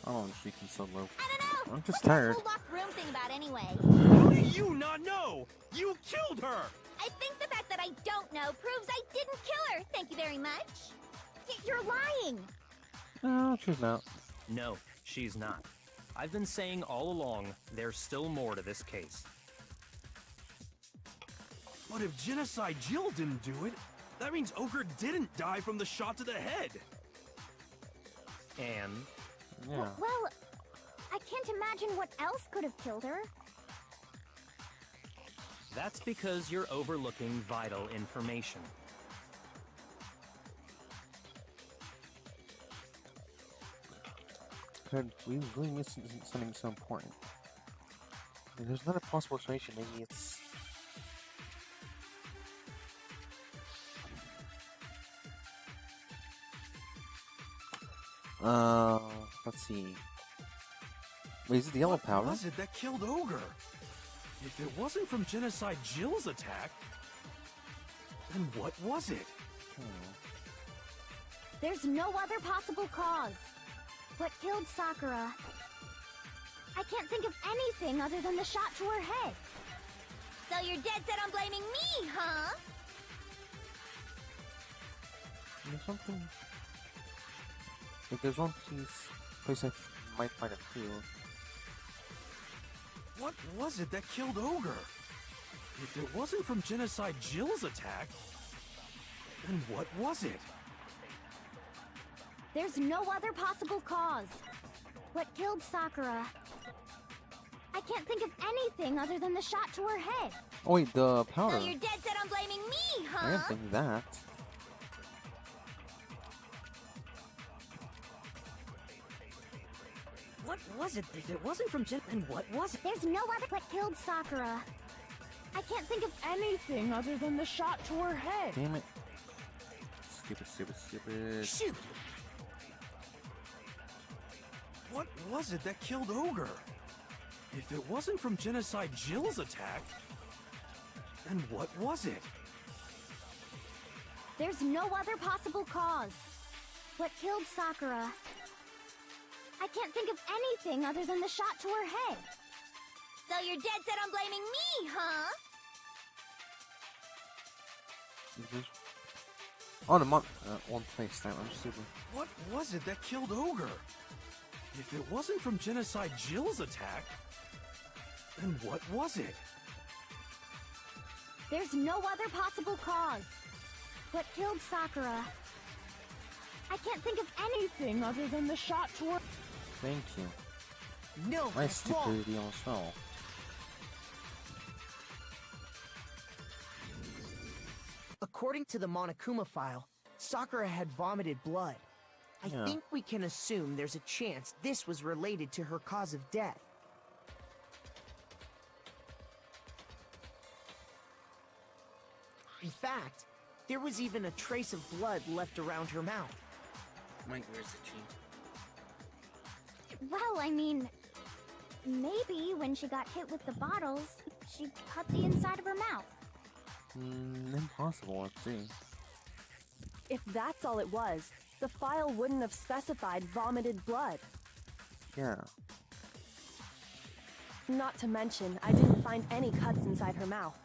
Oh, I'm speaking so low. I don't know. I'm just What's tired. this whole locked room thing about anyway? How do you not know? You killed her! I think the fact that I don't know proves I didn't kill her. Thank you very much. You're lying. No, she's not. No, she's not. I've been saying all along, there's still more to this case. But if Genocide Jill didn't do it, that means Ogre didn't die from the shot to the head. And Yeah. Well, I can't imagine what else could have killed her. that's because you're overlooking vital information. Could we really miss something so important? I mean, there's another possible explanation. Maybe it's. Let's see. Wait, is it the yellow powder? What was it that killed Ogre? If it wasn't from Genocide Jill's attack, then what was it? There's no other possible cause. What killed Sakura? I can't think of anything other than the shot to her head. So you're dead set on blaming me, huh? There's something. If there's one place I might find a clue. What was it that killed Ogre? If it wasn't from Genocide Jill's attack, then what was it? There's no other possible cause. What killed Sakura? I can't think of anything other than the shot to her head. Oh wait, the powder. So you're dead set on blaming me, I huh? didn't think that. What was it? If it wasn't from Jen, then what was it? There's no other. What killed Sakura? I can't think of anything other than the shot to her head. Damn it. Stupid. Shoot! What was it that killed Ogre? If it wasn't from Genocide Jill's attack, then what was it? There's no other possible cause. What killed Sakura? I can't think of anything other than the shot to her head. So you're dead set on blaming me, huh? Oh, the one place that I'm stupid. What was it that killed Ogre? If it wasn't from Genocide Jill's attack, then what was it? There's no other possible cause. What killed Sakura? I can't think of anything other than the shot to her. Thank you. No, My that's wrong. stupidity also. According to the Monokuma file, Sakura had vomited blood. I Yeah. think we can assume there's a chance this was related to her cause of death. In fact, there was even a trace of blood left around her mouth. Mike, where's the cheat? Well, I mean, maybe when she got hit with the bottles, she cut the inside of her mouth. Impossible, let's see. If that's all it was, the file wouldn't have specified vomited blood. Yeah. Not to mention, I didn't find any cuts inside her mouth.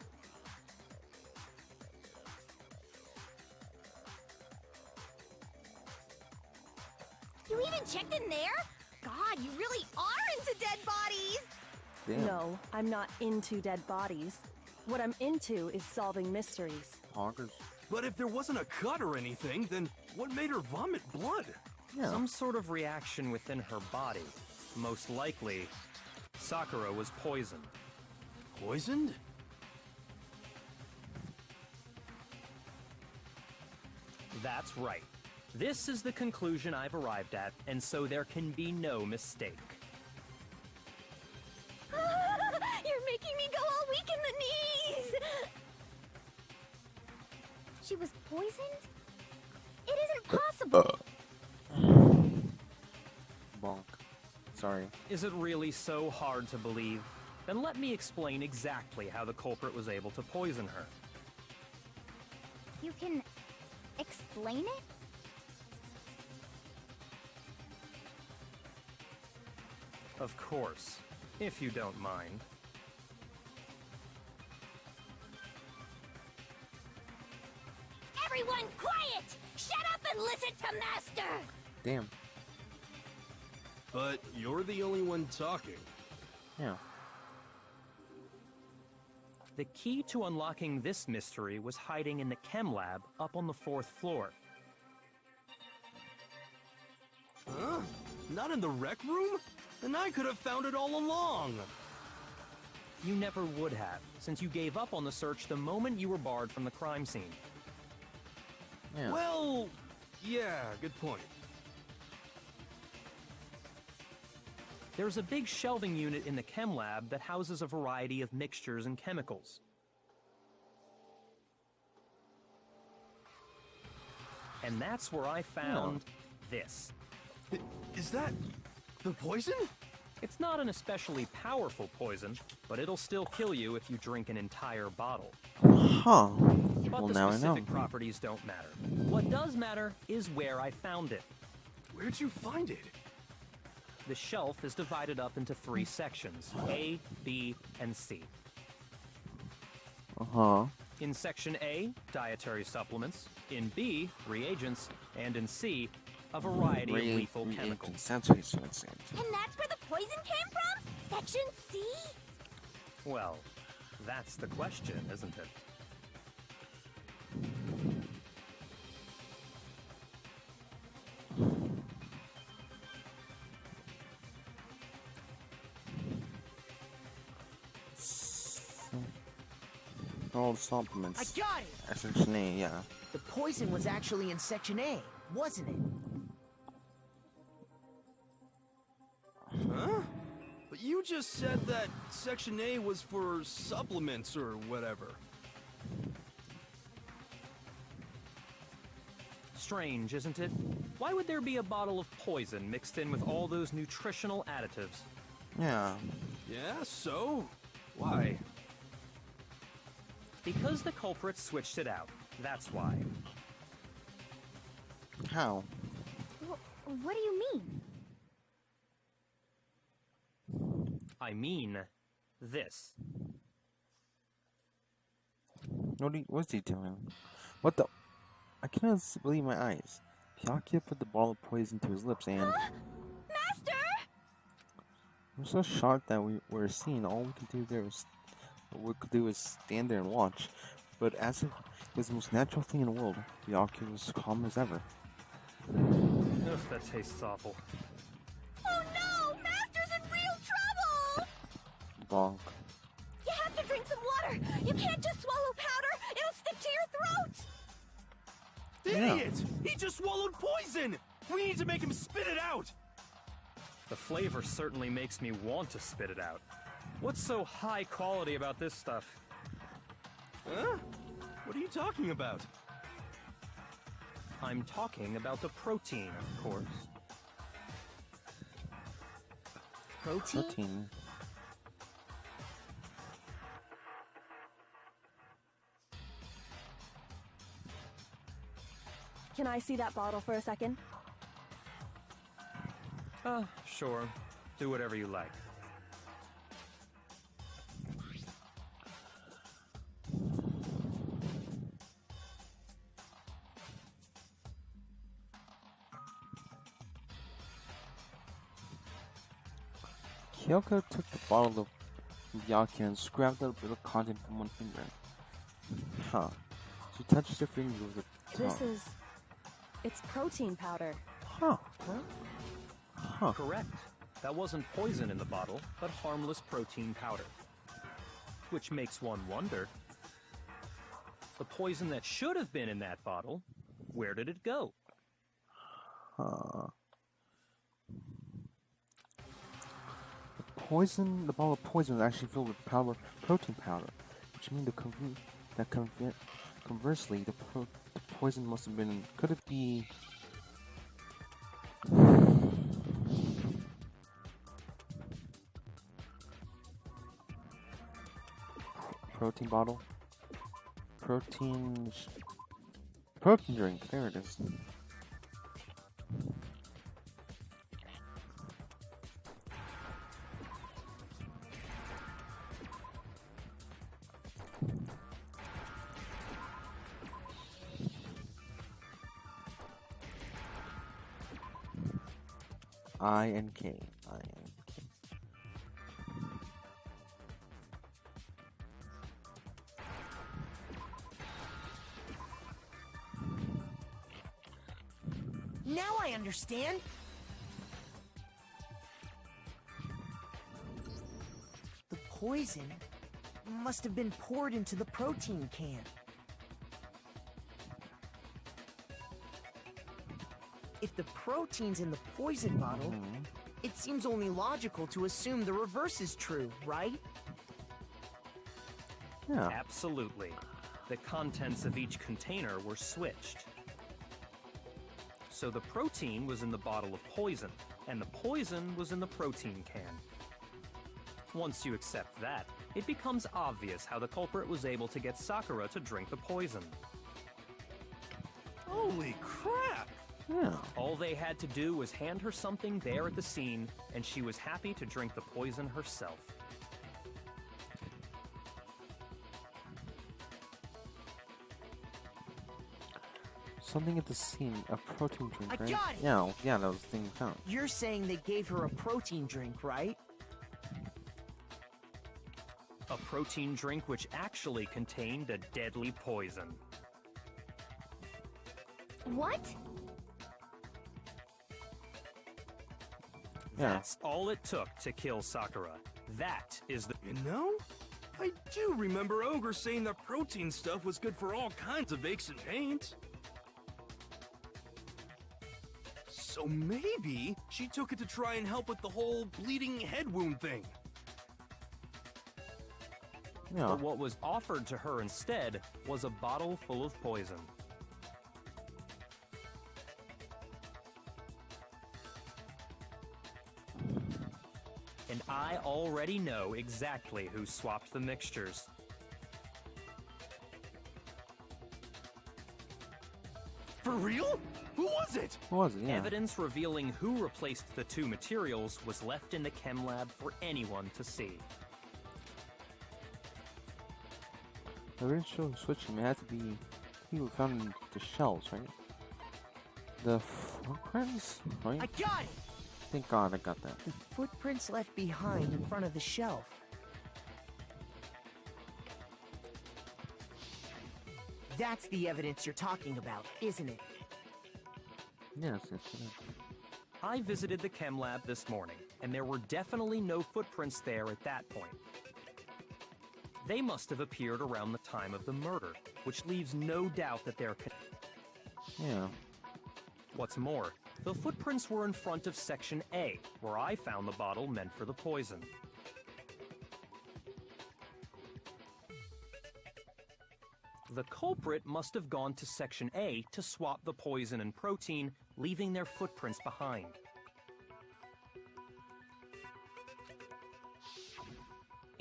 You even checked in there? God, you really are into dead bodies! Damn. No, I'm not into dead bodies. What I'm into is solving mysteries. Hoggers. But if there wasn't a cut or anything, then what made her vomit blood? Yeah. Some sort of reaction within her body. Most likely, Sakura was poisoned. Poisoned? That's right. This is the conclusion I've arrived at, and so there can be no mistake. You're making me go all weak in the knees! She was poisoned? It isn't possible! Bonk. Sorry. Is it really so hard to believe? Then let me explain exactly how the culprit was able to poison her. You can explain it? Of course, if you don't mind. Everyone quiet! Shut up and listen to Master! Damn. But you're the only one talking. Yeah. The key to unlocking this mystery was hiding in the chem lab up on the 4th floor. Huh? Not in the rec room? Then I could have found it all along. You never would have, since you gave up on the search the moment you were barred from the crime scene. Yeah. Well, yeah, good point. There's a big shelving unit in the chem lab that houses a variety of mixtures and chemicals. And that's where I found this. Is that the poison? It's not an especially powerful poison, but it'll still kill you if you drink an entire bottle. Huh. But Well, the now I know. specific properties don't matter. What does matter is where I found it. Where'd you find it? The shelf is divided up into 3 sections, A, B, and C. Uh-huh. In Section A, dietary supplements. In B, reagents. And in C, a variety of lethal chemicals. That's what he's saying. And that's where the poison came from? Section C? Well, that's the question, isn't it? All I supplements. got it! Section A, yeah. The poison was actually in Section A, wasn't it? Huh? But you just said that Section A was for supplements or whatever. Strange, isn't it? Why would there be a bottle of poison mixed in with all those nutritional additives? Yeah. Yeah, so? Why? Because the culprit switched it out. That's why. How? What do you mean? I mean this. What's he doing? What the? I cannot believe my eyes. Kyoko put the ball of poison to his lips and... Master! I'm so shocked that we were seeing. All we could do was stand there and watch. But as if it was the most natural thing in the world, Kyoko was calm as ever. Ugh, that tastes awful. Oh no! Master's in real trouble! Bonk. You have to drink some water! You can't just swallow powder! It'll stick to your throat! Idiot! He just swallowed poison! We need to make him spit it out! The flavor certainly makes me want to spit it out. What's so high quality about this stuff? Huh? What are you talking about? I'm talking about the protein, of course. Protein. Can I see that bottle for a second? Sure. Do whatever you like. Kyoko took the bottle of Miyake and scrubbed out a bit of content from one finger. Huh. She touched her finger with her tongue. This is... It's protein powder. Huh. Huh. Correct. That wasn't poison in the bottle, but harmless protein powder. Which makes one wonder. The poison that should have been in that bottle, where did it go? Huh. The bottle of poison was actually filled with protein powder, which means conversely, the poison must have been. Could it be? Protein bottle? Protein drink. There it is. I-N-K. Now I understand. The poison must have been poured into the protein can. If the protein's in the poison bottle, it seems only logical to assume the reverse is true, right? Yeah. Absolutely. The contents of each container were switched. So the protein was in the bottle of poison, and the poison was in the protein can. Once you accept that, it becomes obvious how the culprit was able to get Sakura to drink the poison. Holy crap! Yeah. All they had to do was hand her something there at the scene, and she was happy to drink the poison herself. Something at the scene, a protein drink, I right? got it! Yeah, that was the thing we found. You're saying they gave her a protein drink, right? A protein drink which actually contained a deadly poison. What? Yeah. That's all it took to kill Sakura. That is the... You know, I do remember Ogre saying that protein stuff was good for all kinds of aches and pains. So maybe she took it to try and help with the whole bleeding head wound thing. Yeah. But what was offered to her instead was a bottle full of poison. And I already know exactly who swapped the mixtures. For real? Who was it? What was it? Yeah. Evidence revealing who replaced the two materials was left in the chem lab for anyone to see. They didn't show him switching. It had to be. He was found in the shells, right? The footprints, right? I got it! Thank God I got that. The footprints left behind in front of the shelf. That's the evidence you're talking about, isn't it? Yes, yes, yes. I visited the chem lab this morning, and there were definitely no footprints there at that point. They must have appeared around the time of the murder, which leaves no doubt that they're Yeah. What's more, the footprints were in front of Section A, where I found the bottle meant for the poison. The culprit must have gone to Section A to swap the poison and protein, leaving their footprints behind.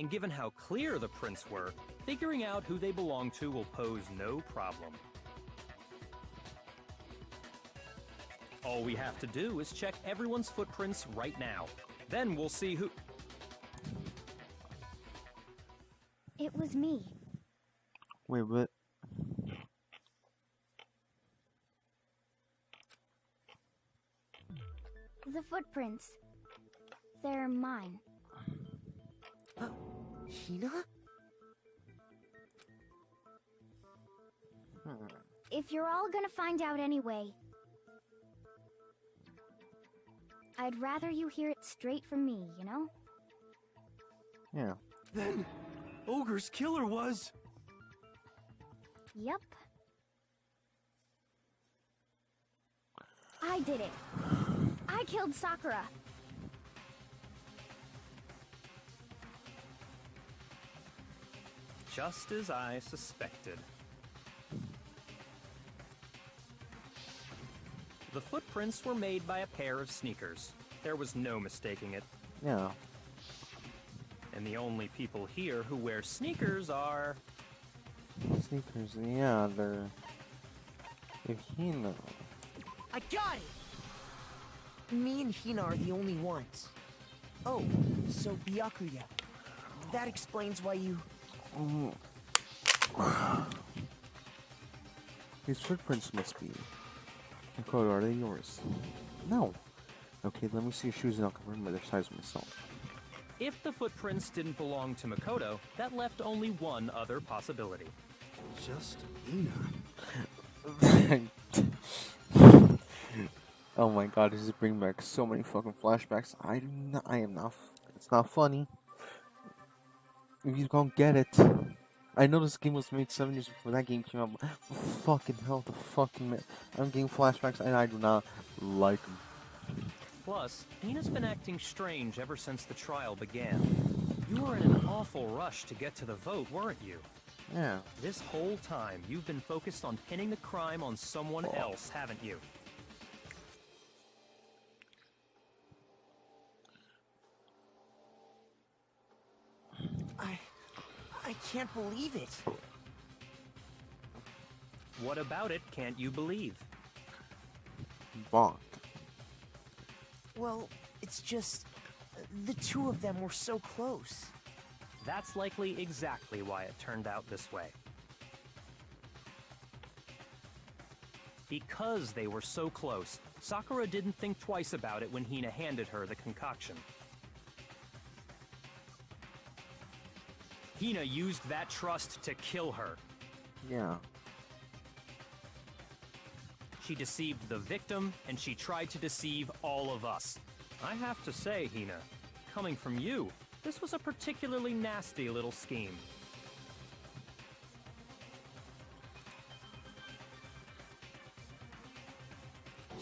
And given how clear the prints were, figuring out who they belong to will pose no problem. All we have to do is check everyone's footprints right now. Then we'll see who... It was me. Wait, what? The footprints. They're mine. Hina? If you're all gonna find out anyway, I'd rather you hear it straight from me, you know? Yeah. Then, Ogre's killer was... Yep. I did it. I killed Sakura. Just as I suspected. The footprints were made by a pair of sneakers. There was no mistaking it. Yeah. And the only people here who wear sneakers are... Sneakers, yeah, they're Hina. I got it! Me and Hina are the only ones. Oh, so Byakuya. That explains why you... These footprints must be. Makoto, are they yours? No. Okay, let me see your shoes and I'll confirm by their size myself. If the footprints didn't belong to Makoto, that left only one other possibility. Just Hina. Oh my God, this is bringing back so many fucking flashbacks. I am not. It's not funny. If you don't get it, I know this game was made 7 years before that game came out. But fucking hell, the fucking man. I'm getting flashbacks and I do not like them. Plus, Hina's been acting strange ever since the trial began. You were in an awful rush to get to the vote, weren't you? Yeah. This whole time, you've been focused on pinning the crime on someone else, haven't you? I can't believe it. What about it can't you believe? Bonk. Well, it's just... the two of them were so close. That's likely exactly why it turned out this way. Because they were so close, Sakura didn't think twice about it when Hina handed her the concoction. Hina used that trust to kill her. Yeah. She deceived the victim, and she tried to deceive all of us. I have to say, Hina, coming from you, this was a particularly nasty little scheme.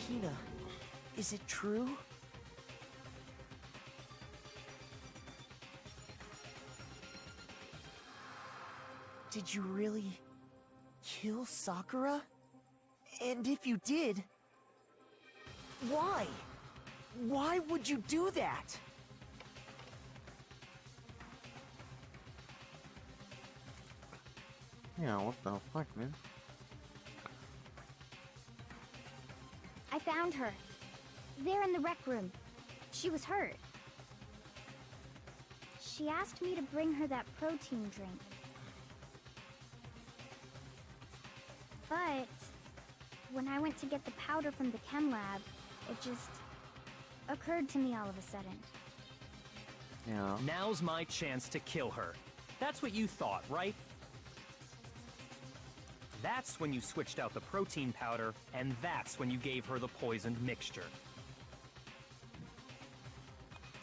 Hina, is it true? Did you really kill Sakura? And if you did, why? Why would you do that? Yeah, what the fuck, man? found her. There in the rec room. She was hurt. She asked me to bring her that protein drink. But when I went to get the powder from the chem lab, it just occurred to me all of a sudden. Yeah. Now's my chance to kill her. That's what you thought, right? That's when you switched out the protein powder, and that's when you gave her the poisoned mixture.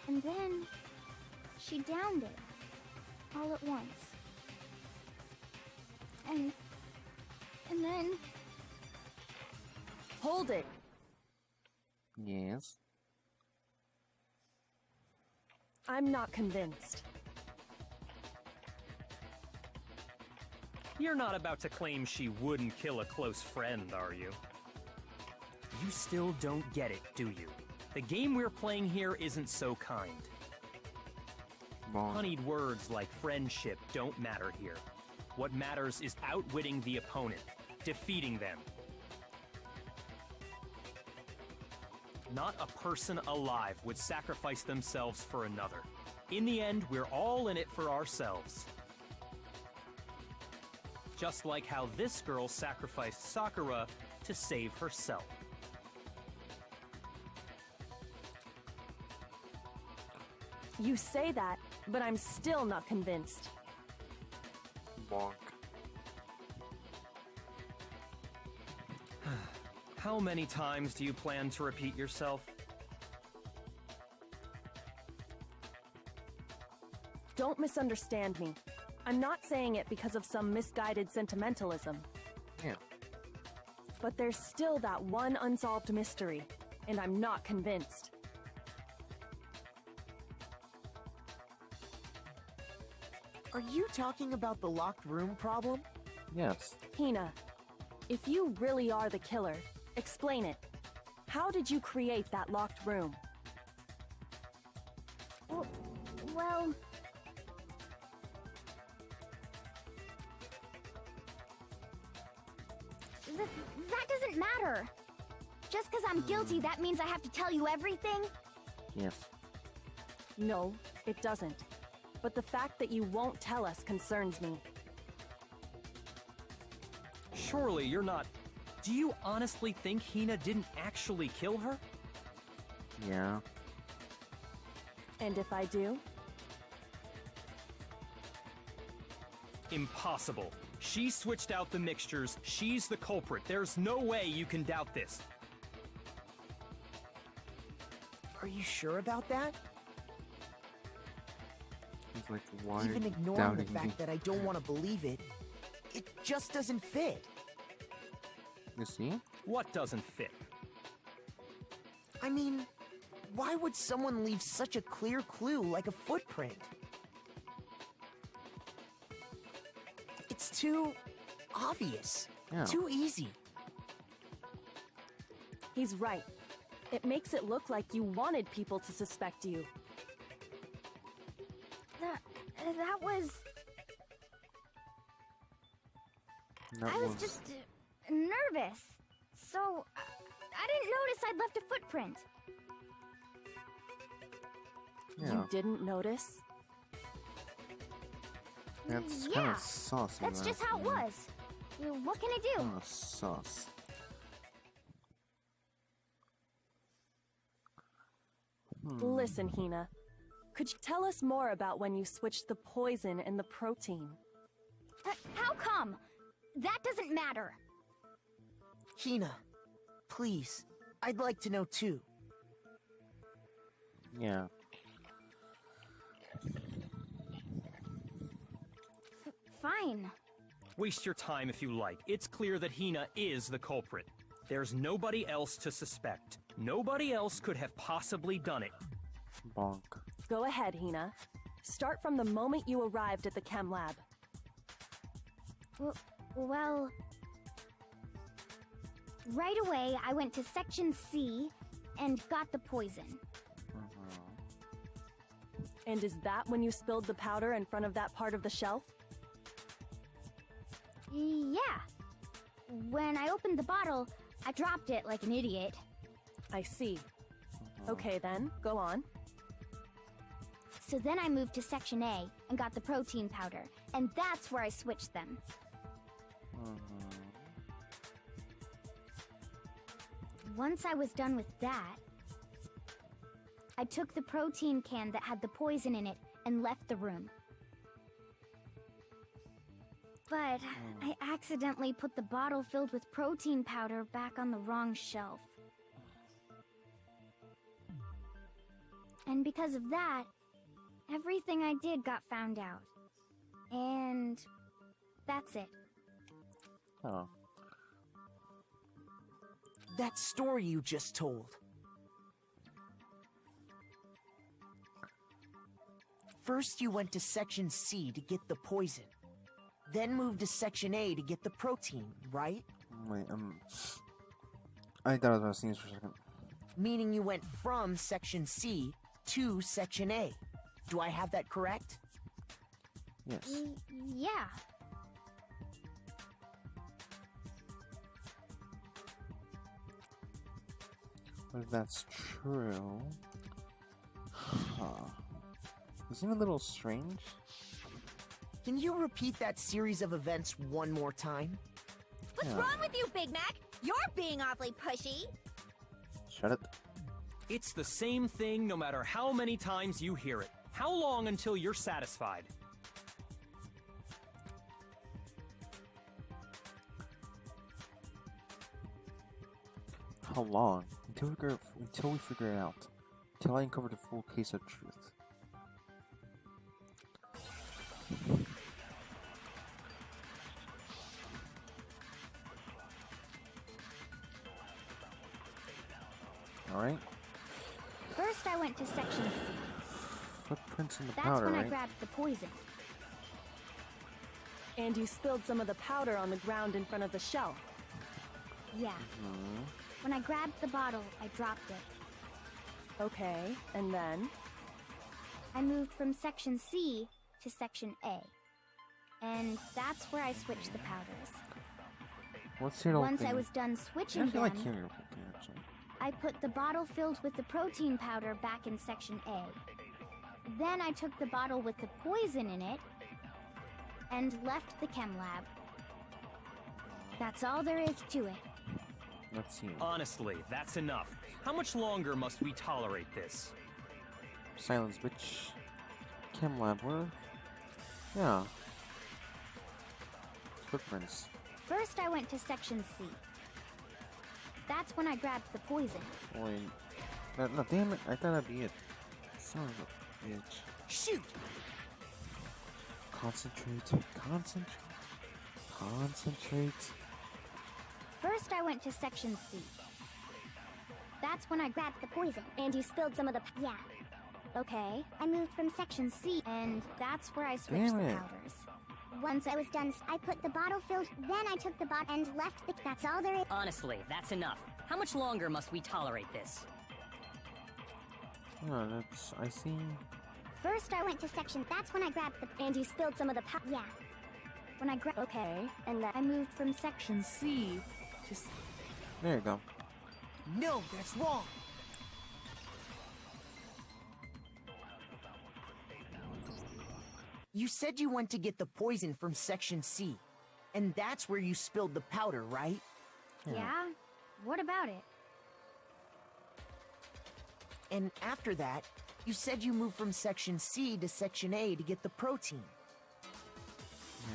And then she downed it all at once. And then Hold it. Yes. I'm not convinced. You're not about to claim she wouldn't kill a close friend, are you? You still don't get it, do you? The game we're playing here isn't so kind. Bonk. Honeyed words like friendship don't matter here. What matters is outwitting the opponent, defeating them. Not a person alive would sacrifice themselves for another. In the end, we're all in it for ourselves. Just like how this girl sacrificed Sakura to save herself. You say that, but I'm still not convinced. Bonk. How many times do you plan to repeat yourself? Don't misunderstand me. I'm not saying it because of some misguided sentimentalism. Yeah. But there's still that one unsolved mystery, and I'm not convinced. Are you talking about the locked room problem? Yes. Hina, if you really are the killer, explain it. How did you create that locked room? Well, that doesn't matter. Just because I'm guilty, that means I have to tell you everything? Yes. No, it doesn't. But the fact that you won't tell us concerns me. Surely you're not... Do you honestly think Hina didn't actually kill her? Yeah. And if I do? Impossible. She switched out the mixtures. She's the culprit. There's no way you can doubt this. Are you sure about that? He's like, why Even are you ignoring the doubting me? fact that I don't want to believe it, it just doesn't fit. You see? What doesn't fit? I mean, why would someone leave such a clear clue like a footprint? It's too obvious. Yeah. Too easy. He's right. It makes it look like you wanted people to suspect you. That was... I was just nervous. So, I didn't notice I'd left a footprint. Yeah. You didn't notice? That's Yeah, kind of saucy. that's just how it was. What can I do? Kind of sauce. Listen, Hina. Could you tell us more about when you switched the poison and the protein? How come? That doesn't matter. Hina, please. I'd like to know too. Yeah. Fine. Waste your time if you like. It's clear that Hina is the culprit. There's nobody else to suspect. Nobody else could have possibly done it. Bonk. Go ahead, Hina. Start from the moment you arrived at the chem lab. Well... Right away, I went to Section C and got the poison. And is that when you spilled the powder in front of that part of the shelf? Yeah. When I opened the bottle, I dropped it like an idiot. I see. Okay then, go on. So then I moved to Section A and got the protein powder, and that's where I switched them. Once I was done with that, I took the protein can that had the poison in it and left the room. But I accidentally put the bottle filled with protein powder back on the wrong shelf. And because of that, everything I did got found out. And that's it. Oh. That story you just told. First you went to Section C to get the poison. Then moved to Section A to get the protein, right? Wait, I thought I was gonna sneeze for a second. Meaning you went from Section C to Section A. Do I have that correct? Yes. Yeah. But if that's true... Huh. Isn't it a little strange? Can you repeat that series of events one more time? What's Yeah. wrong with you, Big Mac? You're being awfully pushy. Shut it. It's the same thing no matter how many times you hear it. How long until you're satisfied? How long? Until we figure it out. Until I uncover the full case of truth. Alright. First, I went to Section C. Footprints in the That's powder, when I right? grabbed the poison. And you spilled some of the powder on the ground in front of the shelf. Yeah. When I grabbed the bottle, I dropped it. Okay, and then? I moved from Section C to Section A. And that's where I switched the powders. What's your Once thing? I was done I switching feel like them, hearing your whole thing, actually. I put the bottle filled with the protein powder back in Section A. Then I took the bottle with the poison in it and left the chem lab. That's all there is to it. Let's see. Honestly, that's enough. How much longer must we tolerate this? Silence, bitch. Chem lab, where? Yeah. Footprints. First, I went to Section C. That's when I grabbed the poison. Wait. No, damn it. I thought that'd be it. Son of a bitch. Shoot! Concentrate. Concentrate. Concentrate. First, I went to Section C. That's when I grabbed the poison. And you spilled some of the... Yeah. Okay. I moved from Section C, and that's where I switched Damn the it. powders. Once I was done, I put the bottle filled, then I took the bottle and left the... That's all there is. Honestly, that's enough. How much longer must we tolerate this? Yeah, that's... I see. First, I went to Section... That's when I grabbed the... And you spilled some of the Yeah. When I grabbed... Okay, And then I moved from Section C to... There you go. No, that's wrong! You said you went to get the poison from Section C, and that's where you spilled the powder, right? Yeah? What about it? And after that, you said you moved from Section C to Section A to get the protein.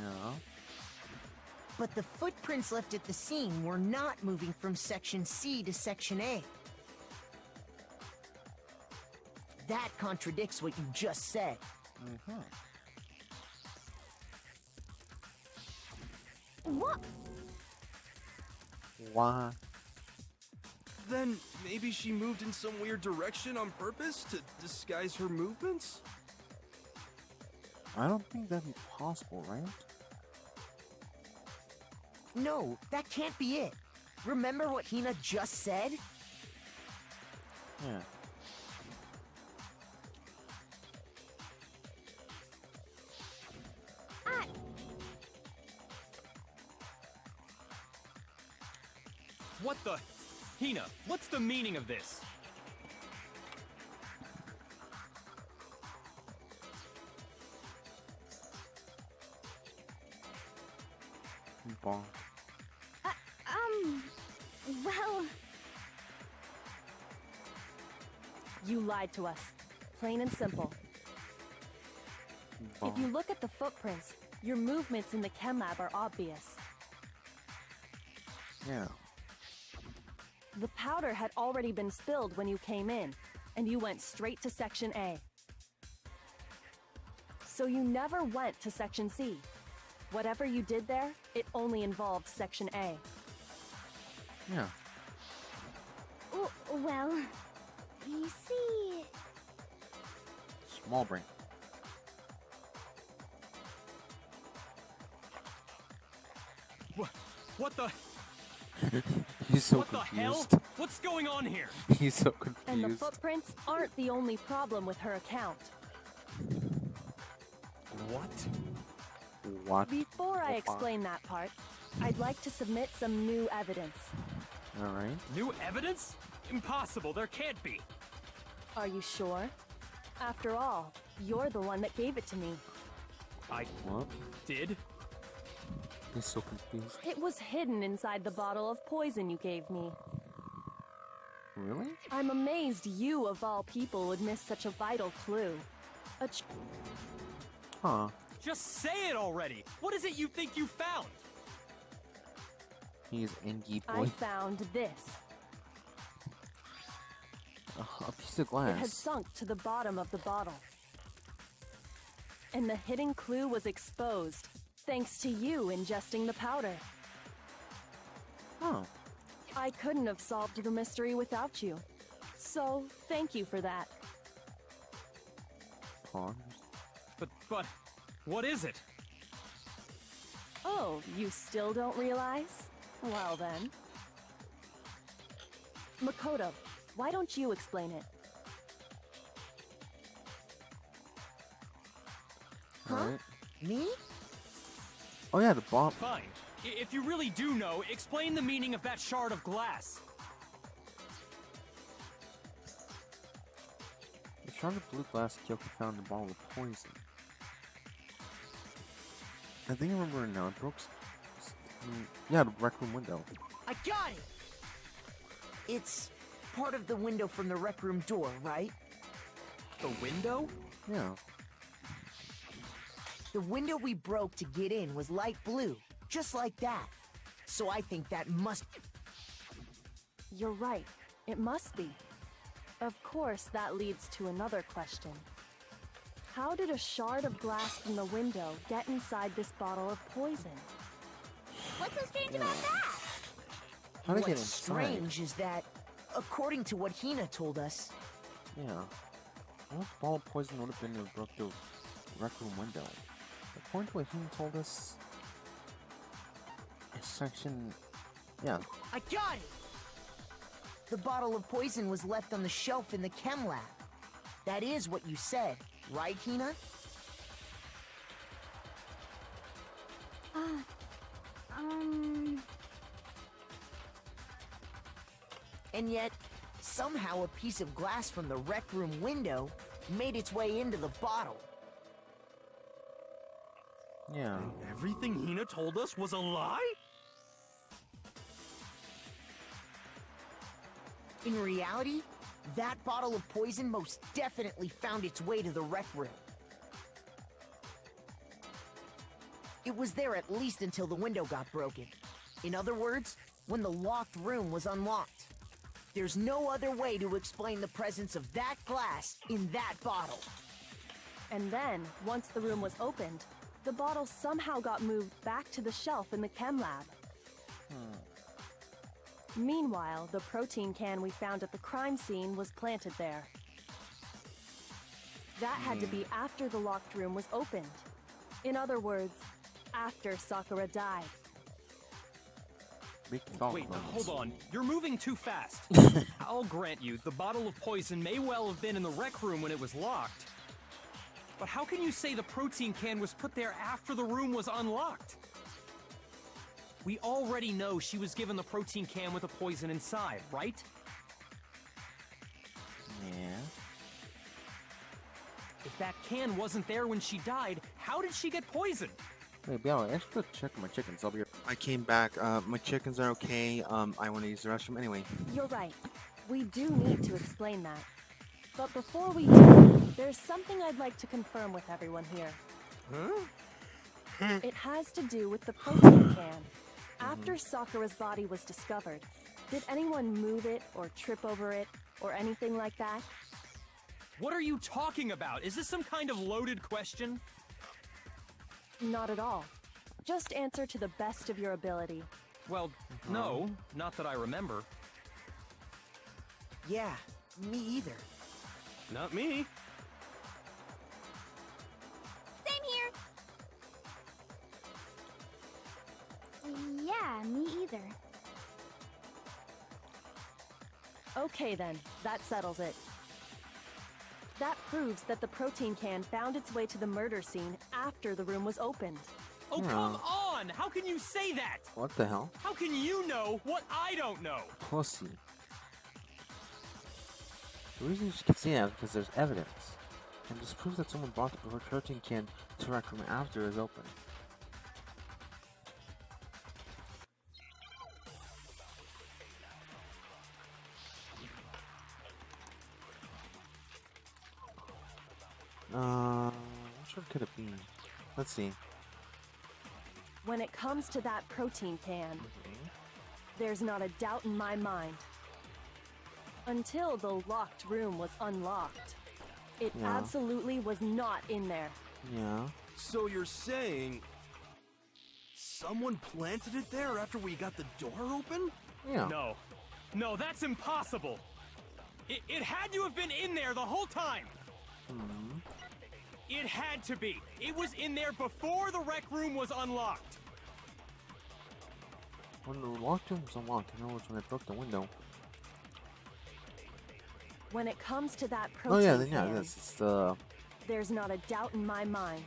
Yeah. But the footprints left at the scene were not moving from Section C to Section A. That contradicts what you just said. What? Why? Then maybe she moved in some weird direction on purpose to disguise her movements? I don't think that'd be possible, right? No, that can't be it. Remember what Hina just said? Yeah. What the? Hina, what's the meaning of this? Ball. Well, You lied to us. Plain and simple. Ball. If you look at the footprints, your movements in the chem lab are obvious. Yeah. The powder had already been spilled when you came in, and you went straight to Section A. So you never went to Section C. Whatever you did there, it only involved Section A. Yeah. well, you see... Small brain. What the? He's so What confused. the hell? What's going on here? He's so confused. And the footprints aren't the only problem with her account. What? What? Before I What? explain that part, I'd like to submit some new evidence. Alright. New evidence? Impossible, there can't be. Are you sure? After all, you're the one that gave it to me. I What? did? He's so confused. It was hidden inside the bottle of poison you gave me. Really? I'm amazed you, of all people, would miss such a vital clue. Huh. Just say it already! What is it you think you found? He's Engie I boy. found this. A piece of It had glass. sunk to the bottom of the bottle. And the hidden clue was exposed, thanks to you ingesting the powder. Oh. I couldn't have solved the mystery without you. So, thank you for that. Pause. But, what is it? Oh, you still don't realize? Well then. Makoto, why don't you explain it? Alright. Me? Oh yeah, the bomb. Fine. If you really do know, explain the meaning of that shard of glass. The shard of blue glass Kyoko found in the bottle of poison. I think I remember it now. It broke. Yeah, the rec room window. I got it! It's part of the window from the rec room door, right? The window? Yeah. The window we broke to get in was light blue, just like that. So I think that must... You're right. It must be. Of course, that leads to another question. How did a shard of glass from the window get inside this bottle of poison? What's so strange about that? How did it get What's inside? strange is that, according to what Hina told us, Yeah. What ball of poison would have been if it broke the rec room window? According to what he told us, a section. Yeah. I got it! The bottle of poison was left on the shelf in the chem lab. That is what you said, right, Hina? And yet, somehow a piece of glass from the rec room window made its way into the bottle. Yeah. Everything Hina told us was a lie? In reality, that bottle of poison most definitely found its way to the rec room. It was there at least until the window got broken. In other words, when the locked room was unlocked. There's no other way to explain the presence of that glass in that bottle. And then, once the room was opened, the bottle somehow got moved back to the shelf in the chem lab. Meanwhile, the protein can we found at the crime scene was planted there. That had to be after the locked room was opened. In other words, after Sakura died. Big thought Wait, moments. hold on. You're moving too fast. I'll grant you, the bottle of poison may well have been in the rec room when it was locked. But how can you say the protein can was put there after the room was unlocked? We already know she was given the protein can with a poison inside, right? Yeah. If that can wasn't there when she died, how did she get poisoned? Wait, Bill, I should go check my chickens. I'll be. I came back. My chickens are okay. I want to use the restroom anyway. You're right. We do need to explain that. But before we do, there's something I'd like to confirm with everyone here. Huh? It has to do with the protein can. After Sakura's body was discovered, did anyone move it or trip over it or anything like that? What are you talking about? Is this some kind of loaded question? Not at all. Just answer to the best of your ability. Well, no, not that I remember. Yeah, me either. Not me. Same here. Yeah, me either. Okay then, that settles it. That proves that the protein can found its way to the murder scene after the room was opened. Oh, Yeah. come on! How can you say that? What the hell? How can you know what I don't know? Pussy. The reason you can see that is because there's evidence. And this proves that someone brought the protein can to Rec Room after it was open. Which one could it be? Let's see. When it comes to that protein can, there's not a doubt in my mind. Until the locked room was unlocked, it Yeah. absolutely was not in there. Yeah. So you're saying someone planted it there after we got the door open? Yeah. No. No, that's impossible. It had to have been in there the whole time. It had to be. It was in there before the rec room was unlocked. When the locked room was unlocked, I know it's when I broke the window. When it comes to that Oh protein yeah, then yeah, can, this is the. there's not a doubt in my mind.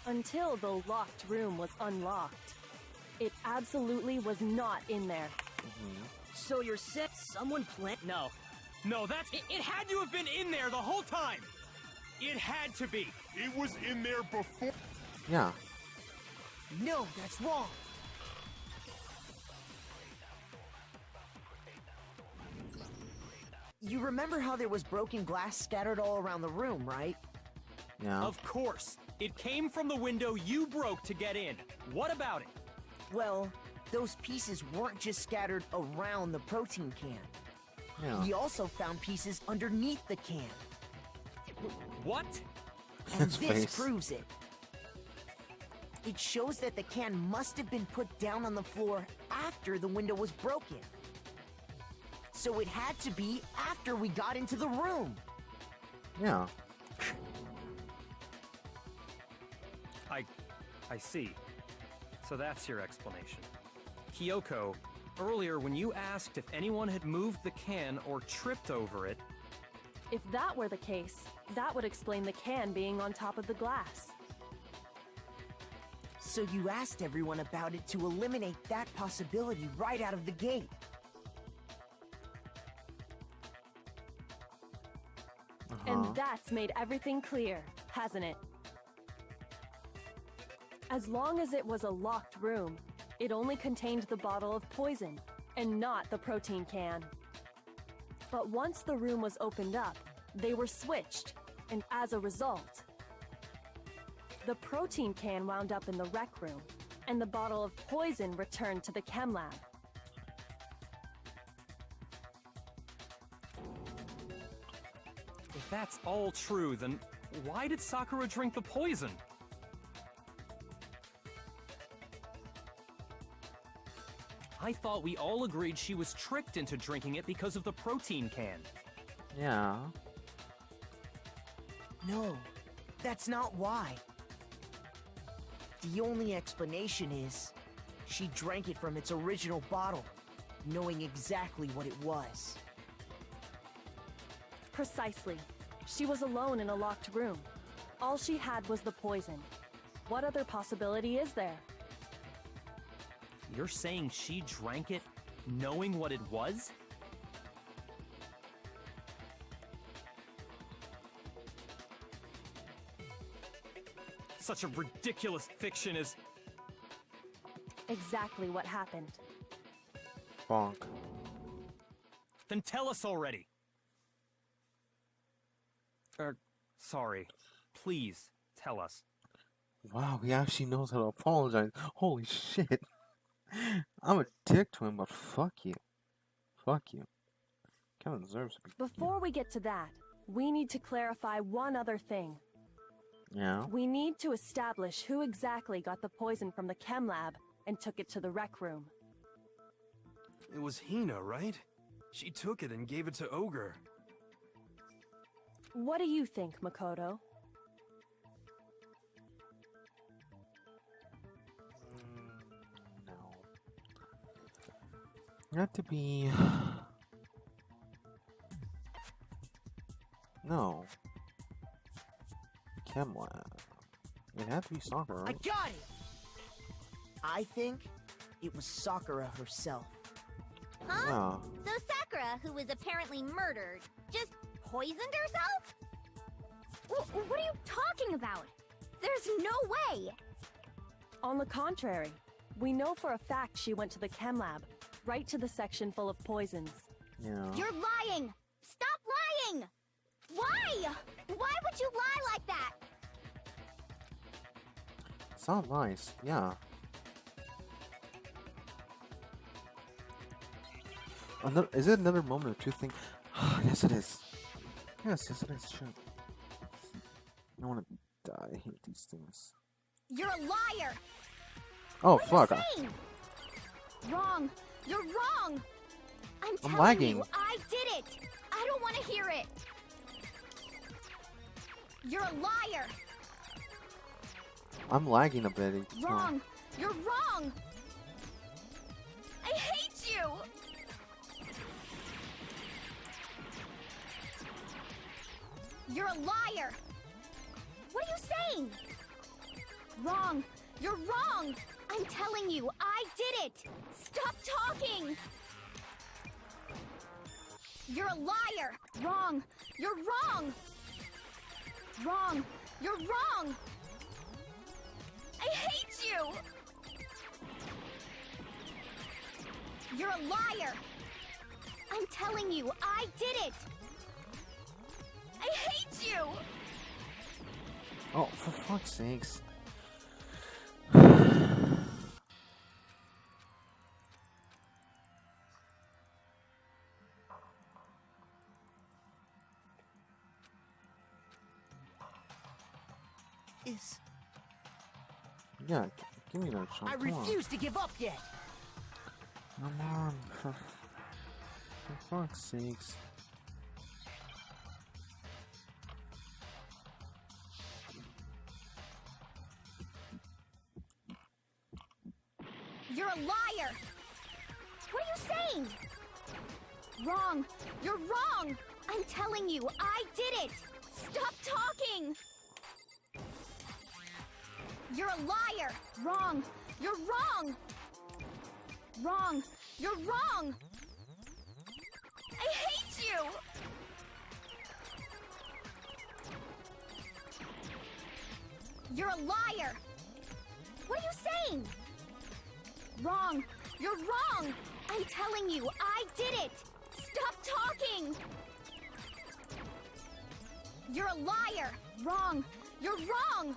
Until the locked room was unlocked, it absolutely was not in there. So you're saying someone planted? No. No, that's... It had to have been in there the whole time. It had to be. It was in there before. Yeah. No, that's wrong. You remember how there was broken glass scattered all around the room, right? Yeah. Of course. It came from the window you broke to get in. What about it? Well, those pieces weren't just scattered around the protein can. Yeah. We also found pieces underneath the can. What? And His this face. proves it. It shows that the can must have been put down on the floor after the window was broken. So it had to be after we got into the room. Yeah. I see. So that's your explanation. Kyoko, earlier when you asked if anyone had moved the can or tripped over it... If that were the case, that would explain the can being on top of the glass. So you asked everyone about it to eliminate that possibility right out of the gate. And that's made everything clear, hasn't it? As long as it was a locked room, it only contained the bottle of poison, and not the protein can. But once the room was opened up, they were switched, and as a result, the protein can wound up in the rec room, and the bottle of poison returned to the chem lab. If that's all true, then why did Sakura drink the poison? I thought we all agreed she was tricked into drinking it because of the protein can. Yeah. No, that's not why. The only explanation is she drank it from its original bottle, knowing exactly what it was. Precisely. She was alone in a locked room. All she had was the poison. What other possibility is there? You're saying she drank it knowing what it was? Such a ridiculous fiction is... Exactly what happened. Bonk. Then tell us already! Sorry. Please, tell us. Wow, he actually knows how to apologize. Holy shit. I'm a dick to him, but fuck you. Fuck you. Kevin deserves to be. Before we get to that, we need to clarify one other thing. Yeah? We need to establish who exactly got the poison from the chem lab and took it to the rec room. It was Hina, right? She took it and gave it to Ogre. What do you think, Makoto? No. You have to be... No. Chem lab. It had to be Sakura, I right? got it! I think it was Sakura herself. Huh? Yeah. So Sakura, who was apparently murdered, just poisoned herself? What are you talking about? There's no way! On the contrary, we know for a fact she went to the chem lab, right to the section full of poisons. Yeah. You're lying! Stop lying! Why? Why would you lie like that? It's not nice. Yeah. Is it another moment or two think? Yes, it is. Yes, it is. Shit. I want to die. I hate these things. You're a liar! Oh, What fuck. are you saying? Wrong! You're wrong! I'm telling lagging. you, I did it! I don't want to hear it! You're a liar! I'm lagging a bit. It's Wrong! You're wrong! I hate you! You're a liar! What are you saying? Wrong! You're wrong! I'm telling you, I did it! Stop talking! You're a liar! Wrong! You're wrong! Wrong! You're wrong! I hate you! You're a liar! I'm telling you, I did it! I hate you! Oh, for fuck's sakes. Yeah, give me that shot. I Come on. refuse to give up yet! Come on. For fuck's sakes. You're a liar! What are you saying? Wrong! You're wrong! I'm telling you, I did it! Stop talking! You're a liar! Wrong! You're wrong! Wrong! You're wrong! I hate you! You're a liar! What are you saying? Wrong! You're wrong! I'm telling you, I did it! Stop talking! You're a liar! Wrong! You're wrong!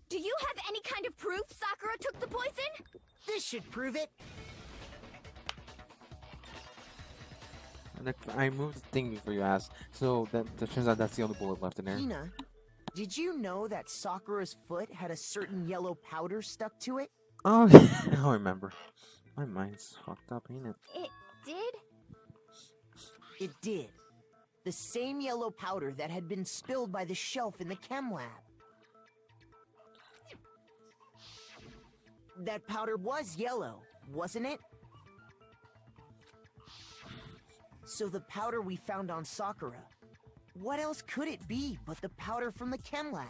Do you have any kind of proof Sakura took the poison? This should prove it! I moved the thing before you asked, so that turns out that's the only bullet left in there. Hina, did you know that Sakura's foot had a certain yellow powder stuck to it? Oh, yeah. I remember. My mind's fucked up, ain't it? It did? It did. The same yellow powder that had been spilled by the shelf in the chem lab. That powder was yellow, wasn't it? So the powder we found on Sakura, what else could it be but the powder from the chem lab?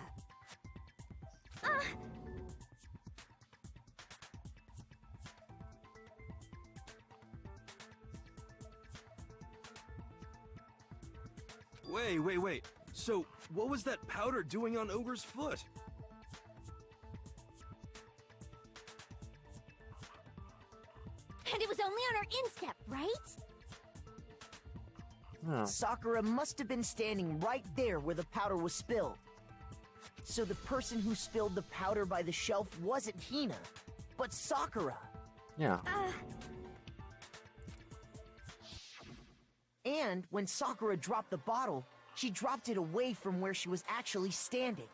Wait. So, what was that powder doing on Ogre's foot? And it was only on her instep, right? Yeah. Sakura must have been standing right there where the powder was spilled. So the person who spilled the powder by the shelf wasn't Hina, but Sakura. Yeah. And when Sakura dropped the bottle, she dropped it away from where she was actually standing.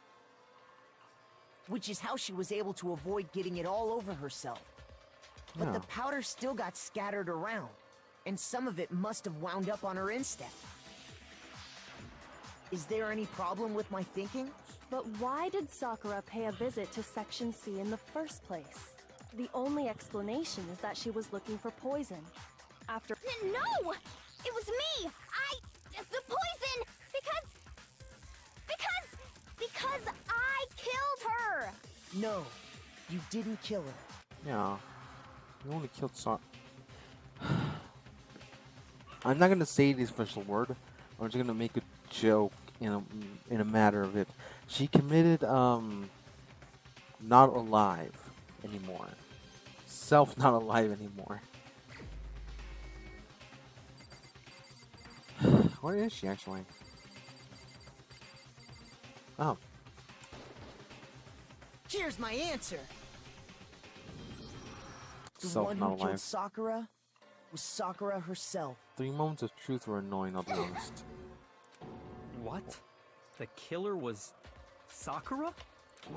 Which is how she was able to avoid getting it all over herself. But Yeah. the powder still got scattered around, and some of it must have wound up on her instep. Is there any problem with my thinking? But why did Sakura pay a visit to Section C in the first place? The only explanation is that she was looking for poison. After No! It was me! The poison! Because I killed her! No, you didn't kill her. Yeah. You only killed I'm not gonna say the official word. I'm just gonna make a joke in a matter of it. She committed not alive anymore. Self not alive anymore. Where is she actually? Oh. Here's my answer. The Self one not who killed alive. Sakura was Sakura herself. 3 moments of truth were annoying, I'll be honest. What? The killer was Sakura?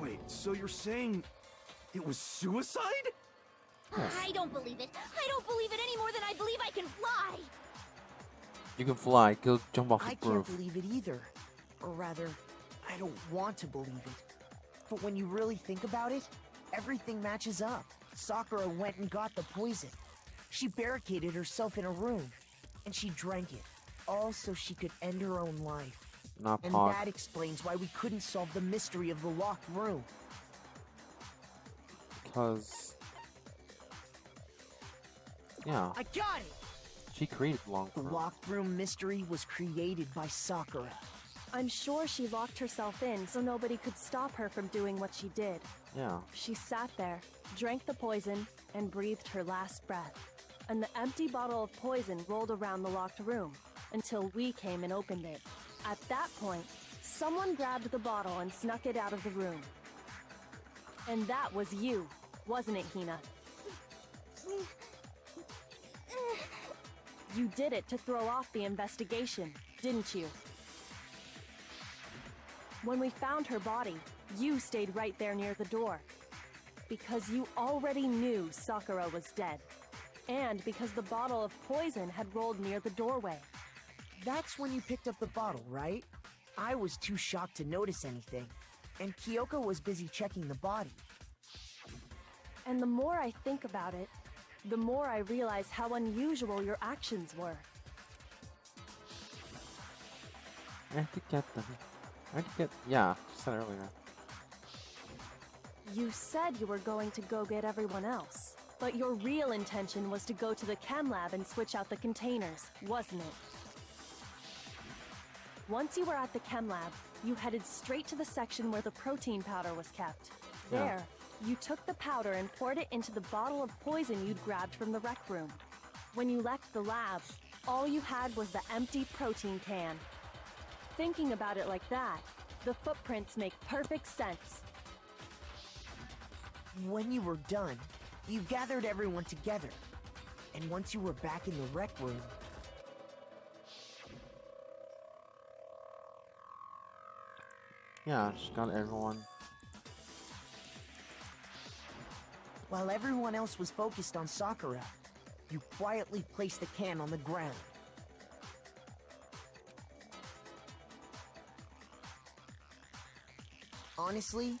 Wait, so you're saying it was suicide? I don't believe it. I don't believe it any more than I believe I can fly. You can fly, go jump off I the can't roof. believe it either. Or rather, I don't want to believe it. But when you really think about it, everything matches up. Sakura went and got the poison. She barricaded herself in a room, and she drank it, all so she could end her own life. Not And Pog. that explains why we couldn't solve the mystery of the locked room. Because... yeah, I got it! she created Long The Room. locked room mystery was created by Sakura. I'm sure she locked herself in so nobody could stop her from doing what she did. Yeah. She sat there, drank the poison, and breathed her last breath. And the empty bottle of poison rolled around the locked room until we came and opened it. At that point, someone grabbed the bottle and snuck it out of the room. And that was you, wasn't it, Hina? You did it to throw off the investigation, didn't you? When we found her body, you stayed right there near the door. Because you already knew Sakura was dead. And because the bottle of poison had rolled near the doorway. That's when you picked up the bottle, right? I was too shocked to notice anything, and Kyoko was busy checking the body. And the more I think about it, the more I realize how unusual your actions were. I had to get them. I had to get... yeah, she said earlier. You said you were going to go get everyone else, but your real intention was to go to the chem lab and switch out the containers, wasn't it? Once you were at the chem lab, you headed straight to the section where the protein powder was kept. Yeah. There, you took the powder and poured it into the bottle of poison you'd grabbed from the rec room. When you left the lab, all you had was the empty protein can. Thinking about it like that, the footprints make perfect sense. When you were done, you gathered everyone together. And once you were back in the rec room... Yeah, she got everyone. While everyone else was focused on Sakura, you quietly placed the can on the ground. Honestly,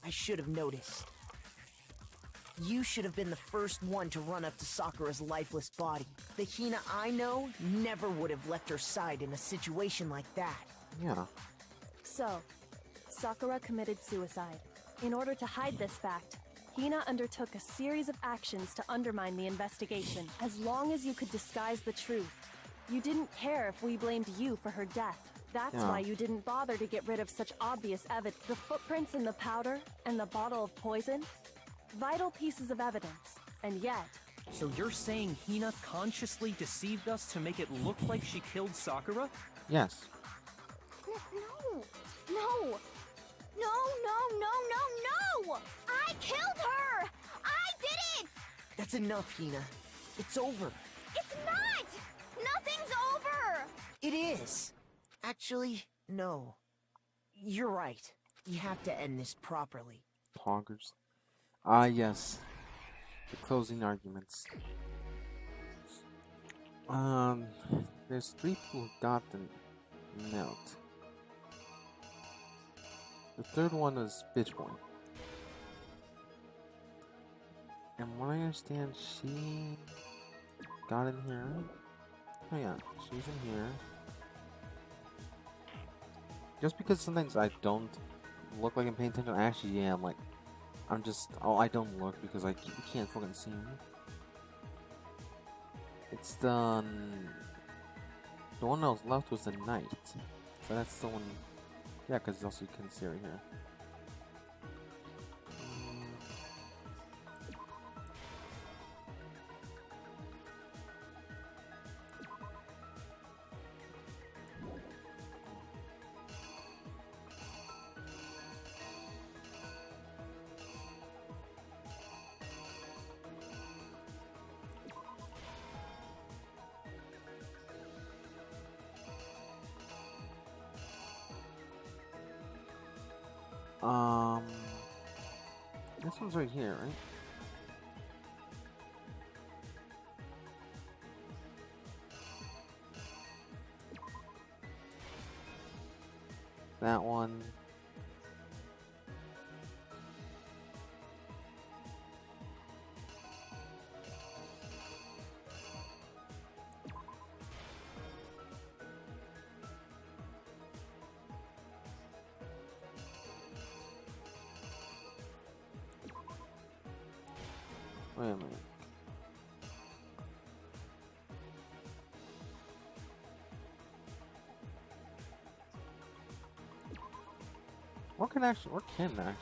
I should have noticed. You should have been the first one to run up to Sakura's lifeless body. The Hina I know never would have left her side in a situation like that. Yeah. So, Sakura committed suicide. In order to hide this fact, Hina undertook a series of actions to undermine the investigation. As long as you could disguise the truth, you didn't care if we blamed you for her death. That's Yeah. why you didn't bother to get rid of such obvious evidence. The footprints in the powder and the bottle of poison? Vital pieces of evidence. And yet, So you're saying Hina consciously deceived us to make it look like she killed Sakura? Yes. No! No! No, no, no, no, no! I killed her! I did it! That's enough, Hina. It's over. It's not! Nothing's over! It is. Actually, no. You're right. You have to end this properly. Poggers. Ah, yes. The closing arguments. There's 3 people who got the note. The third one is Bitch Boy. And what I understand, she got in here. Oh yeah, she's in here. Just because sometimes I don't look like I'm paying attention, I actually am. Like, I'm just, oh, I don't look because you can't fucking see me. It's the one that was left was the knight. So that's the one, yeah, because also you can see right here. This one's right here, right? That one. Wait a minute. What can actually do now?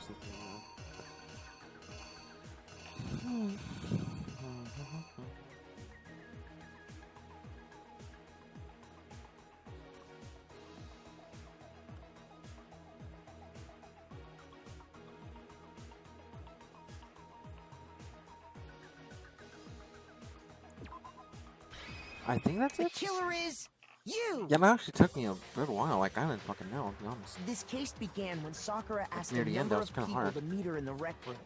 I think that's The it. killer is you! Yeah, that actually took me a good while. Like, I didn't fucking know, to be honest. This case began when Sakura asked near a the end, number that was of kinda people hard. to meet her in the rec room.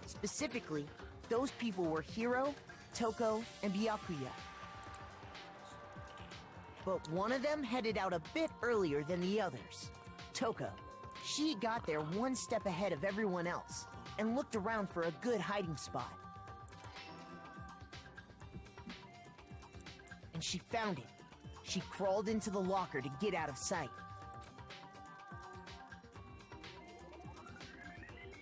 Specifically, those people were Hiro, Toko, and Byakuya. But one of them headed out a bit earlier than the others. Toko. She got there one step ahead of everyone else and looked around for a good hiding spot. And she found it. She crawled into the locker to get out of sight.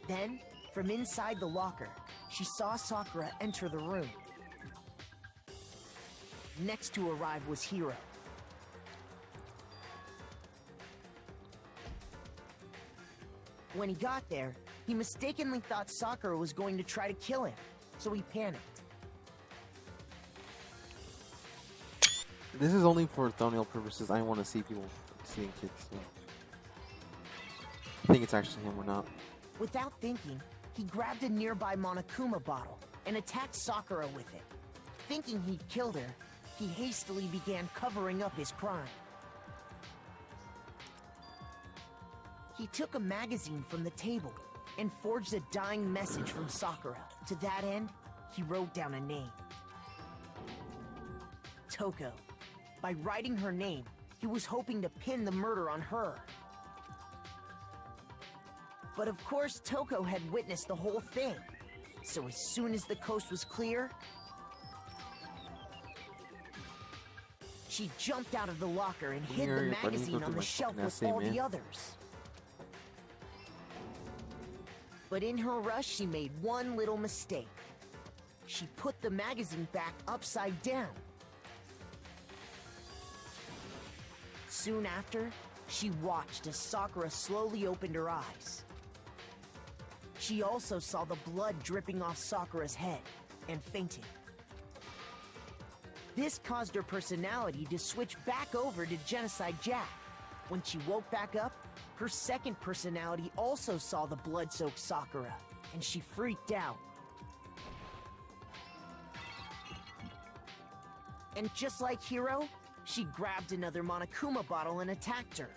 Then, from inside the locker, she saw Sakura enter the room. Next to arrive was Hiro. When he got there, he mistakenly thought Sakura was going to try to kill him, so he panicked. This is only for thumbnail purposes. I want to see people seeing kids. So. I think it's actually him or not. Without thinking, he grabbed a nearby Monokuma bottle and attacked Sakura with it. Thinking he'd killed her, he hastily began covering up his crime. He took a magazine from the table and forged a dying message from Sakura. To that end, he wrote down a name. Toko. By writing her name, he was hoping to pin the murder on her. But of course, Toko had witnessed the whole thing. So as soon as the coast was clear, she jumped out of the locker and hid the magazine on the shelf with all the others. But in her rush, she made one little mistake. she put the magazine back upside down. Soon after, she watched as Sakura slowly opened her eyes. She also saw the blood dripping off Sakura's head and fainted. This caused her personality to switch back over to Genocide Jack. When she woke back up, her second personality also saw the blood-soaked Sakura, and she freaked out. And just like Hiro, she grabbed another Monokuma bottle and attacked her.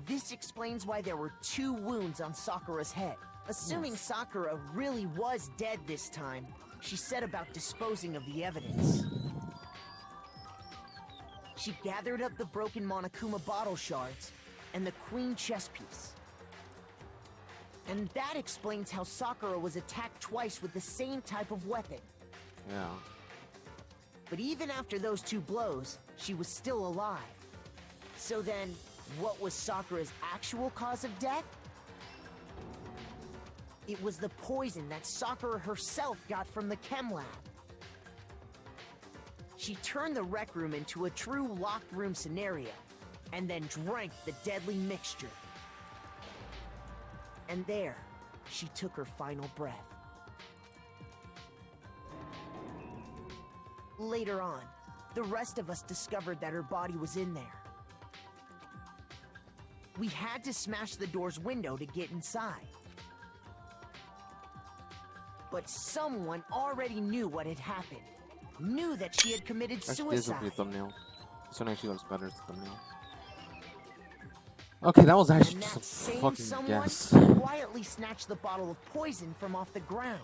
This explains why there were 2 wounds on Sakura's head. Assuming Sakura really was dead this time, she set about disposing of the evidence. She gathered up the broken Monokuma bottle shards and the queen chess piece. And that explains how Sakura was attacked twice with the same type of weapon. Yeah. But even after those 2 blows, she was still alive. So then, what was Sakura's actual cause of death? It was the poison that Sakura herself got from the chem lab. She turned the rec room into a true locked room scenario, and then drank the deadly mixture. And there, she took her final breath. Later on, the rest of us discovered that her body was in there. We had to smash the door's window to get inside. But someone already knew what had happened. Knew that she had committed Actually, this will suicide. be a thumbnail. This one actually looks better as a thumbnail. Okay, that was actually And just that a same fucking someone guess. quietly snatched the bottle of poison from off the ground.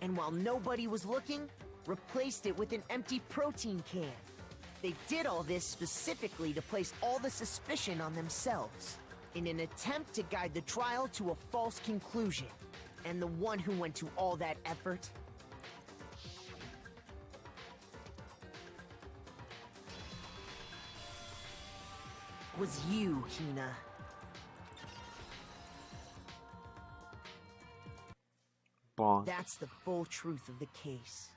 And while nobody was looking, replaced it with an empty protein can. They did all this specifically to place all the suspicion on themselves, in an attempt to guide the trial to a false conclusion. And the one who went to all that effort was you, Hina. Bonk. That's the full truth of the case.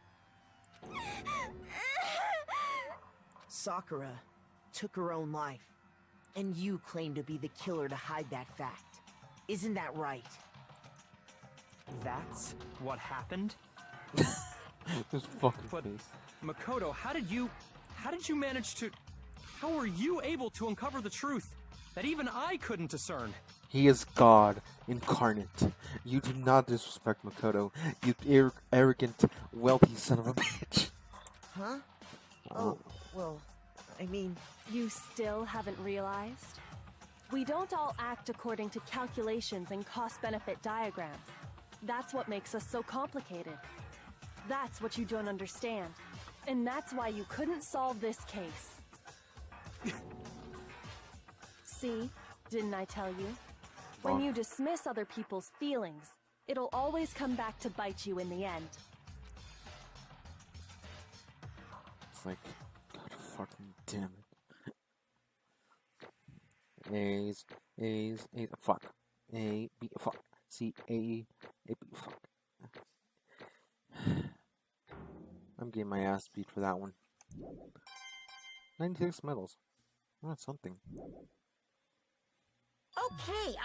Sakura took her own life, and you claim to be the killer to hide that fact. Isn't that right? That's what happened? This fucking But face. Makoto, how did you manage to... How were you able to uncover the truth that even I couldn't discern? He is God incarnate. You do not disrespect Makoto, you arrogant, wealthy son of a bitch. Huh? Oh, well, I mean... You still haven't realized? We don't all act according to calculations and cost-benefit diagrams. That's what makes us so complicated. That's what you don't understand. And that's why you couldn't solve this case. See? Didn't I tell you? When you dismiss other people's feelings, it'll always come back to bite you in the end. It's like, God fucking damn it. A's, fuck. A, B, fuck. C, A, B, fuck. I'm getting my ass beat for that one. 96 medals. That's something.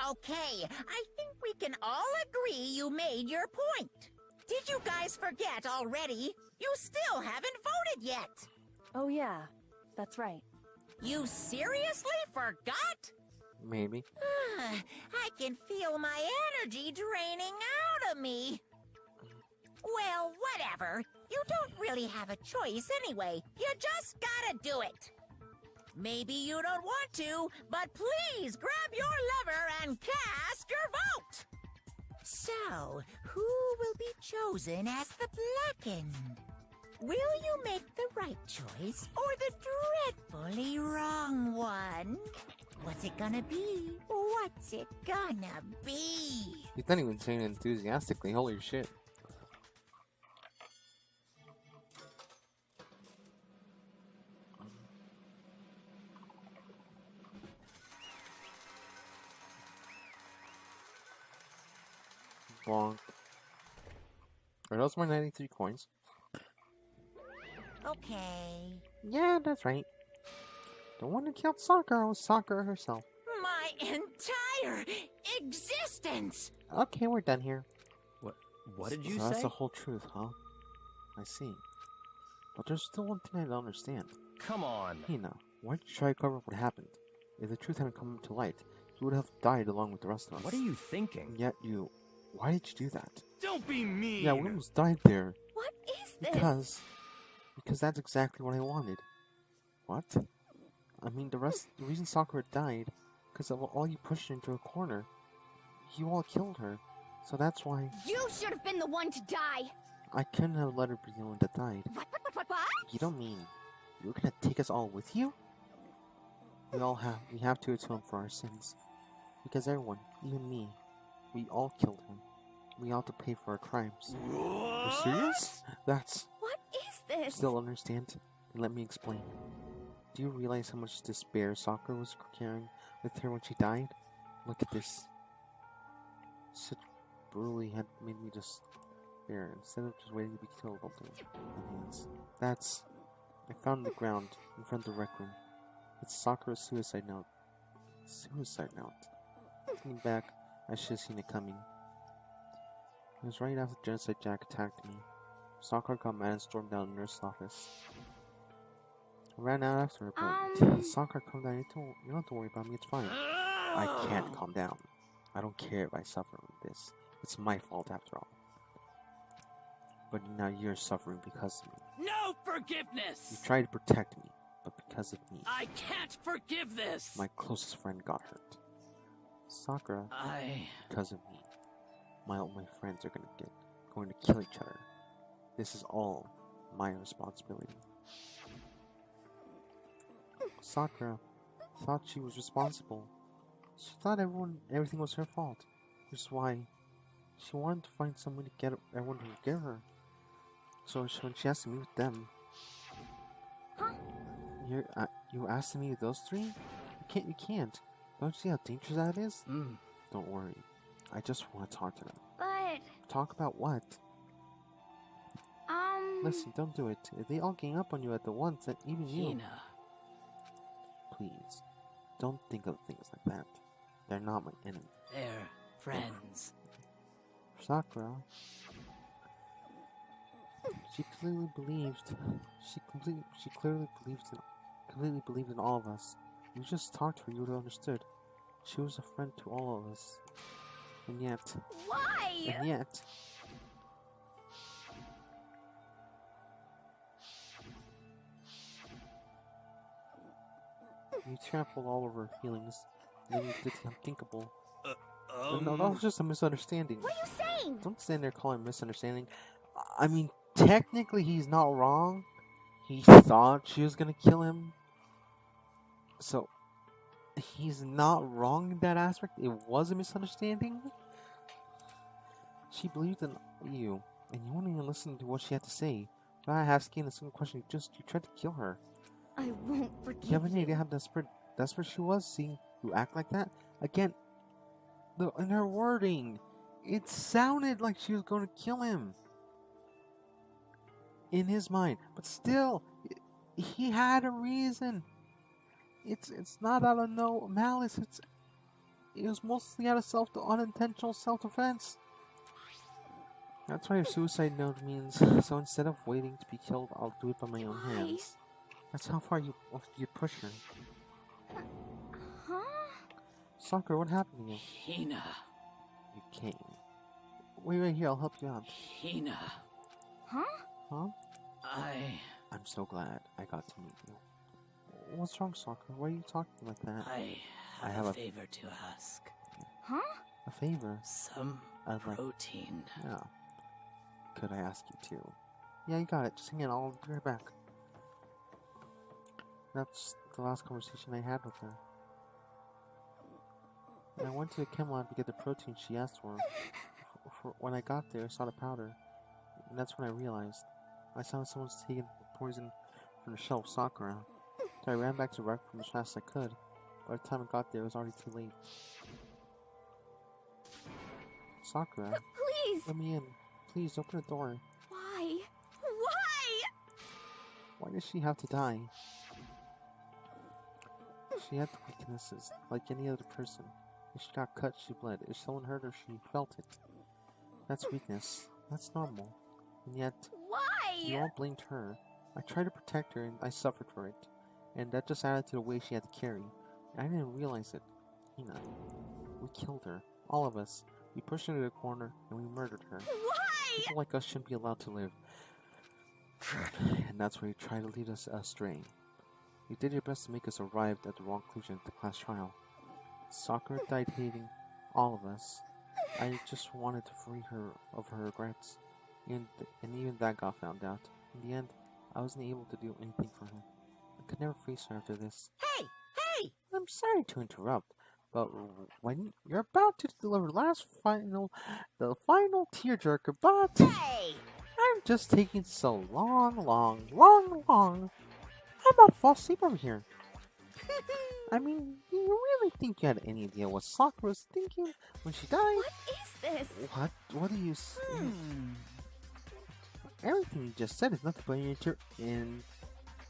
Okay. I think we can all agree you made your point. Did you guys forget already? You still haven't voted yet. Oh yeah, that's right. You seriously forgot? Maybe. I can feel my energy draining out of me. Well, whatever. You don't really have a choice anyway. You just gotta do it. Maybe you don't want to, but please grab your lever and cast your vote. So, who will be chosen as the blackened? Will you make the right choice or the dreadfully wrong one? What's it gonna be? What's it gonna be? He's not even saying it enthusiastically. Holy shit. Bonk. Are those my 93 coins? Okay. Yeah, that's right. The one that killed Sakura was Sakura herself. My entire existence! Okay, we're done here. What did you So say? that's the whole truth, huh? I see. But there's still one thing I don't understand. Come on. Hina, why did you try to cover up what happened? If the truth hadn't come to light, you would have died along with the rest of us. What are you thinking? And yet you... Why did you do that? Don't be mean! Yeah, we almost died there. What is this? Because that's exactly what I wanted. What? I mean, the reason Sakura died, because of all you pushed her into a corner. You all killed her. So that's why... You should have been the one to die! I couldn't have let her be the one that died. What? You don't mean... You're gonna take us all with you? We have to atone for our sins. Because everyone, even me, we all killed him. We all have to pay for our crimes. You're serious? That's... What is this? Still understand? Let me explain. Do you realize how much despair Sakura was carrying with her when she died? Look at this. Such brutally had made me despair instead of just waiting to be killed all my hands. That's... I found on the ground in front of the rec room. It's Sakura's suicide note. Suicide note? Looking back, I should have seen it coming. It was right after Genocide Jack attacked me. Sakura got mad and stormed down the nurse's office. I ran out after her, but Sakura, calm down. You don't have to worry about me. It's fine. I can't calm down. I don't care if I suffer with this. It's my fault after all. But now you're suffering because of me. No forgiveness! You tried to protect me, but because of me. I can't forgive this! My closest friend got hurt. Sakura, because of me. All my friends are going to kill each other. This is all my responsibility. Sakura thought she was responsible. She thought everything was her fault. Which is why she wanted to find someone to get everyone to forgive her. So when she asked to meet with them, you asked to meet with those three? You can't. Don't you see how dangerous that is? Don't worry. I just want to talk to them. But... Talk about what? Listen, don't do it. If they all gang up on you at the once, then even you... Hina. Please, don't think of things like that. They're not my enemy. They're friends. Sakura... She clearly believed... She clearly believed in all of us. You just talked to her, you would have understood. She was a friend to all of us. And yet... Why? And yet... You trampled all over her feelings. And then you did the unthinkable. No, that was just a misunderstanding. What are you saying? Don't stand there calling it misunderstanding. I mean, technically he's not wrong. He thought she was gonna kill him. So... He's not wrong in that aspect. It was a misunderstanding. She believed in you, and you wouldn't even listen to what she had to say. Without asking a single question, you tried to kill her. I won't forgive you. You have any idea how desperate she was seeing you act like that? Again, in her wording, it sounded like she was going to kill him. In his mind. But still, he had a reason. It's not out of no malice. It was mostly out of unintentional self-defense. That's why your suicide note means. So instead of waiting to be killed, I'll do it by my own hands. That's how far you push her. Huh? Sakura, what happened to you? Hina. You came. Wait right here. I'll help you out. Hina. Huh? Huh? I'm so glad I got to meet you. What's wrong, Sakura? Why are you talking like that? I have a favor to ask. Huh? A favor? Some protein. Yeah. Could I ask you too? Yeah, you got it. Just hang on. I'll be right back. That's the last conversation I had with her. And I went to the chem lab to get the protein she asked for. When I got there, I saw the powder. And that's when I realized. I saw someone's taking poison from the shelf, Sakura. So I ran back to the rec room as fast as I could. By the time I got there, it was already too late. Sakura. Let me in. Please, open the door. Why? Why? Why does she have to die? She had weaknesses, like any other person. If she got cut, she bled. If someone hurt her, she felt it. That's weakness. That's normal. And yet, you all blamed her. I tried to protect her, and I suffered for it. And that just added to the weight she had to carry. I didn't realize it. Hina. We killed her. All of us. We pushed her to the corner, and we murdered her. Why? People like us shouldn't be allowed to live. And that's where you try to lead us astray. You did your best to make us arrive at the wrong conclusion at the class trial. Sakura died hating all of us. I just wanted to free her of her regrets. And even that got found out. In the end, I wasn't able to do anything for her. I could never face her after this. Hey! Hey! I'm sorry to interrupt, but when you're about to deliver the final tearjerker, but Hey! I'm just taking so long. I'm about to fall asleep over here. I mean, do you really think you had any idea what Sakura was thinking when she died? What is this? What do you say? Everything you just said is nothing but an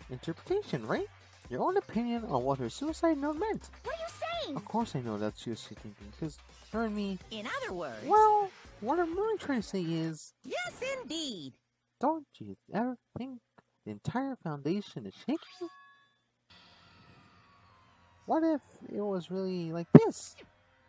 interpretation, right? Your own opinion on what her suicide note meant. What are you saying? Of course I know that's what she's thinking, because her and me... In other words... Well, what I'm really trying to say is... Yes, indeed! Don't you ever think the entire foundation is shaking? What if it was really like this?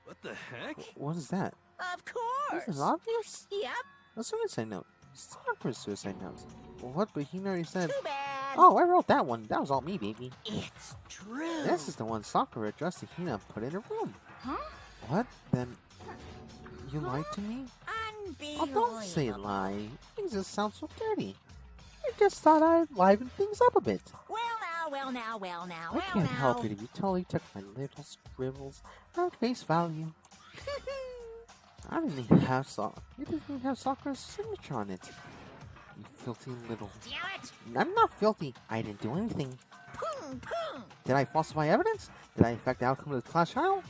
What the heck? What is that? Of course! Isn't it obvious? Yep. A suicide note. Sakura's suicide note. Well, what? But he already said... Too bad! Oh, I wrote that one. That was all me, baby. It's true! This is the one Sakura addressed to Hina and put in her room. Huh? What? Then... You lied to me? Oh, don't say lie. Things just sound so dirty. I just thought I'd liven things up a bit. Well now. I can't help it if you totally took my little scribbles at face value. I didn't even have It didn't even have Sakura's signature on it. You filthy little... Damn it! I'm not filthy. I didn't do anything. Boom! Did I falsify evidence? Did I affect the outcome of the class trial?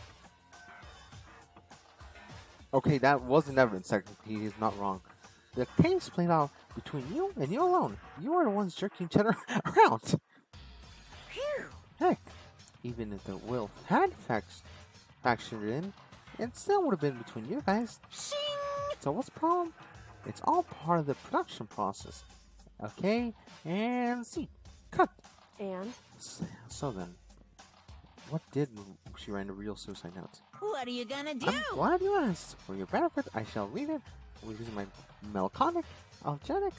Okay, that wasn't evidence, technically. He is not wrong. The case played out between you and you alone. You are the ones jerking each other around. Phew! Heck, even if the will had factored in, it still would have been between you guys. Shing! So what's the problem? It's all part of the production process. Okay, and see. Cut. And? So then, what did she write in a real suicide note? What are you gonna do? I'm glad you asked. For your benefit, I shall read it using my melancholic, algenic,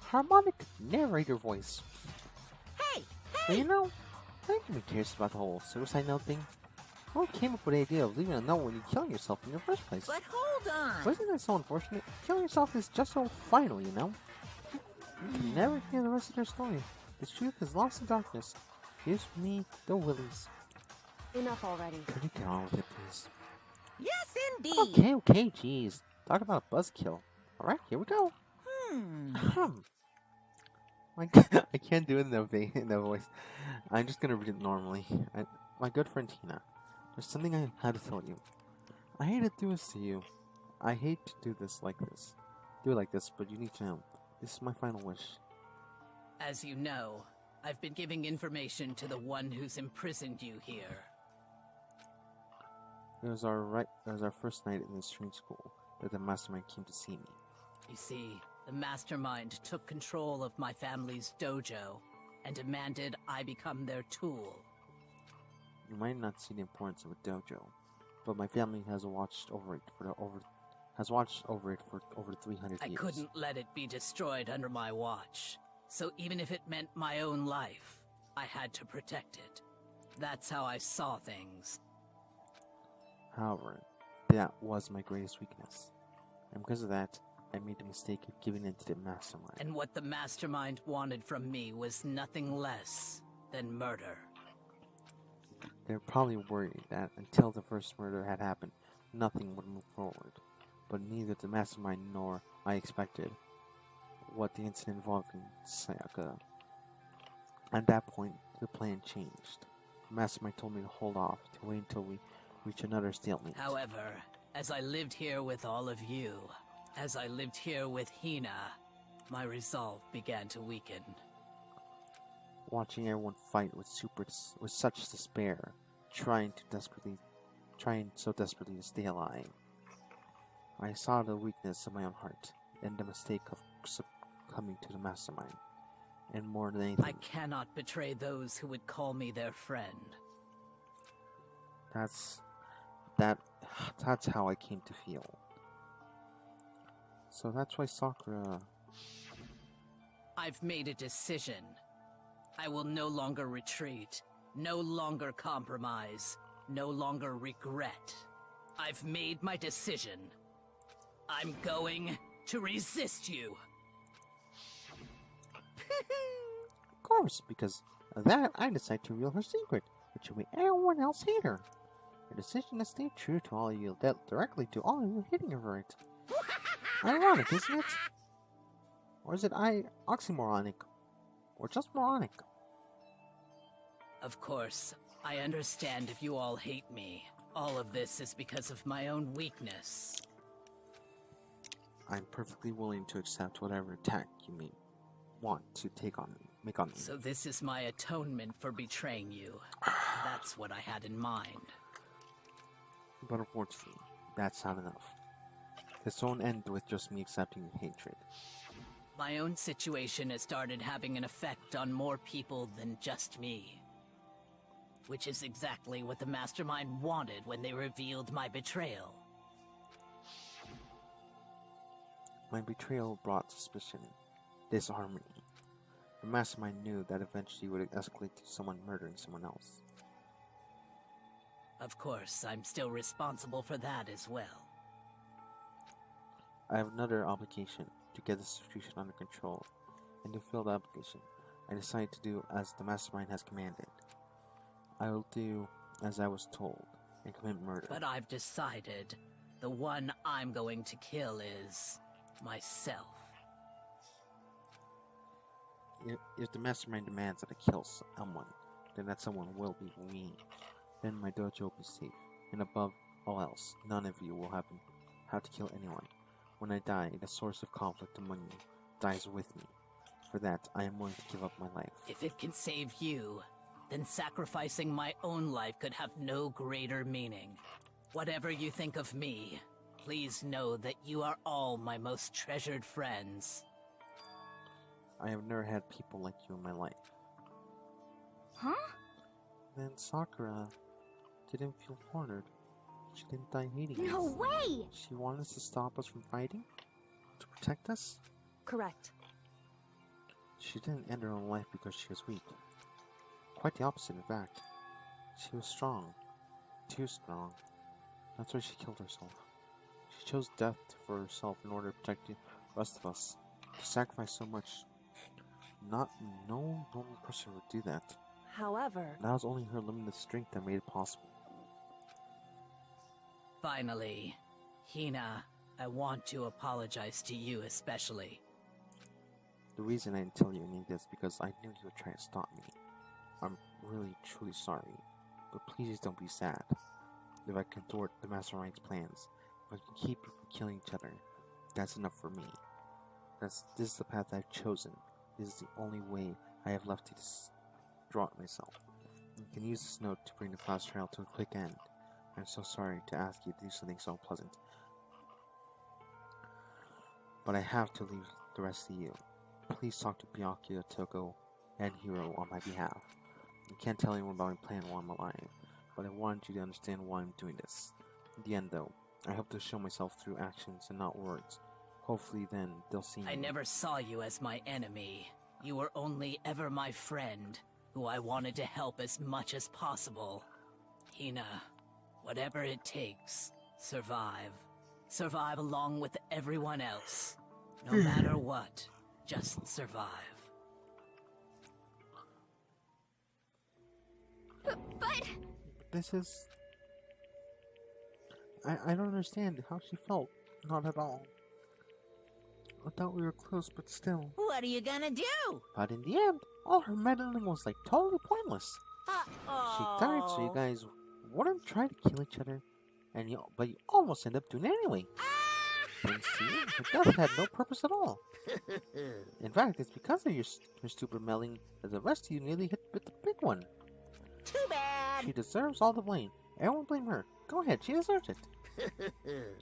harmonic narrator voice. Hey! But you know, I can be curious about the whole suicide note thing. Who came up with the idea of leaving a note when you're killing yourself in the first place? But hold on! Wasn't that so unfortunate? Killing yourself is just so final, you know? You can never hear the rest of their story. The truth is lost in darkness. Here's me, the willies. Enough already. Could you get on with it, please? Yes, indeed! Okay, jeez. Talk about a buzzkill. Alright, here we go. I can't do it in the voice. I'm just gonna read it normally. My good friend Tina, there's something I had to tell you. I hate to do this to you. I hate to do it like this, but you need to know. This is my final wish. As you know, I've been giving information to the one who's imprisoned you here. It was our first night in this strange school that the mastermind came to see me. You see, the mastermind took control of my family's dojo and demanded I become their tool. You might not see the importance of a dojo, but my family has watched over it for over 300 years. I couldn't let it be destroyed under my watch. So even if it meant my own life, I had to protect it. That's how I saw things. However, that was my greatest weakness. And because of that, I made the mistake of giving in to the mastermind. And what the mastermind wanted from me was nothing less than murder. They were probably worried that until the first murder had happened, nothing would move forward. But neither the mastermind nor I expected what the incident involving Sayaka. At that point, the plan changed. The mastermind told me to hold off, to wait until we reach another stalemate. However, as I lived here with all of you, As I lived here with Hina, my resolve began to weaken. Watching everyone fight with such despair, trying so desperately to stay alive. I saw the weakness of my own heart, and the mistake of succumbing to the mastermind. And more than anything, I cannot betray those who would call me their friend. That's how I came to feel. So that's why Sakura... I've made a decision. I will no longer retreat, no longer compromise, no longer regret. I've made my decision. I'm going to resist you. Of course, because of that, I decided to reveal her secret, which will make everyone else hate her. Her decision to stay true to all of you led directly to all of you hating her for it. Ironic, isn't it? Or is it oxymoronic? Or just moronic? Of course, I understand if you all hate me. All of this is because of my own weakness. I'm perfectly willing to accept whatever attack you may want to make on me. So this is my atonement for betraying you. That's what I had in mind. But unfortunately, that's not enough. This won't end with just me accepting your hatred. My own situation has started having an effect on more people than just me. Which is exactly what the Mastermind wanted when they revealed my betrayal. My betrayal brought suspicion, disharmony. The Mastermind knew that eventually would escalate to someone murdering someone else. Of course, I'm still responsible for that as well. I have another obligation to get the situation under control, and to fill the obligation, I decided to do as the Mastermind has commanded. I will do as I was told, and commit murder. But I've decided the one I'm going to kill is myself. If the Mastermind demands that I kill someone, then that someone will be me. Then my dojo will be safe, and above all else, none of you will have to kill anyone. When I die, the source of conflict among you dies with me. For that, I am willing to give up my life. If it can save you, then sacrificing my own life could have no greater meaning. Whatever you think of me, please know that you are all my most treasured friends. I have never had people like you in my life. Huh? Then Sakura didn't feel cornered. She didn't die hating us. No way! She wanted us to stop us from fighting? To protect us? Correct. She didn't end her own life because she was weak. Quite the opposite, in fact. She was strong. Too strong. That's why she killed herself. She chose death for herself in order to protect the rest of us. To sacrifice so much, no normal person would do that. However, That was only her limited strength that made it possible. Finally, Hina, I want to apologize to you especially. The reason I didn't tell you any of this is because I knew you would try to stop me. I'm really, truly sorry, but please don't be sad. If I can thwart the Mastermind's plans, if I can keep you from killing each other, that's enough for me. This is the path I've chosen. This is the only way I have left to distraught myself. You can use this note to bring the class trial to a quick end. I'm so sorry to ask you to do something so unpleasant. But I have to leave the rest of you. Please talk to Byakuya, Toko, and Hiro on my behalf. I can't tell anyone about my plan while I'm alive, but I wanted you to understand why I'm doing this. In the end, though, I hope to show myself through actions and not words. Hopefully then, they'll see me. I never saw you as my enemy. You were only ever my friend, who I wanted to help as much as possible. Hina, whatever it takes, survive. Survive along with everyone else. No matter what, just survive. But... This is... I don't understand how she felt. Not at all. I thought we were close, but still. What are you gonna do? But in the end, all her meddling was like totally pointless. Uh-oh. She died so you guys wouldn't try to kill each other, but you almost end up doing it anyway. Thanks to you, her death had no purpose at all. In fact, it's because of your stupid meddling that the rest of you nearly hit with the big one. Too bad. She deserves all the blame. Everyone blame her. Go ahead, she deserves it.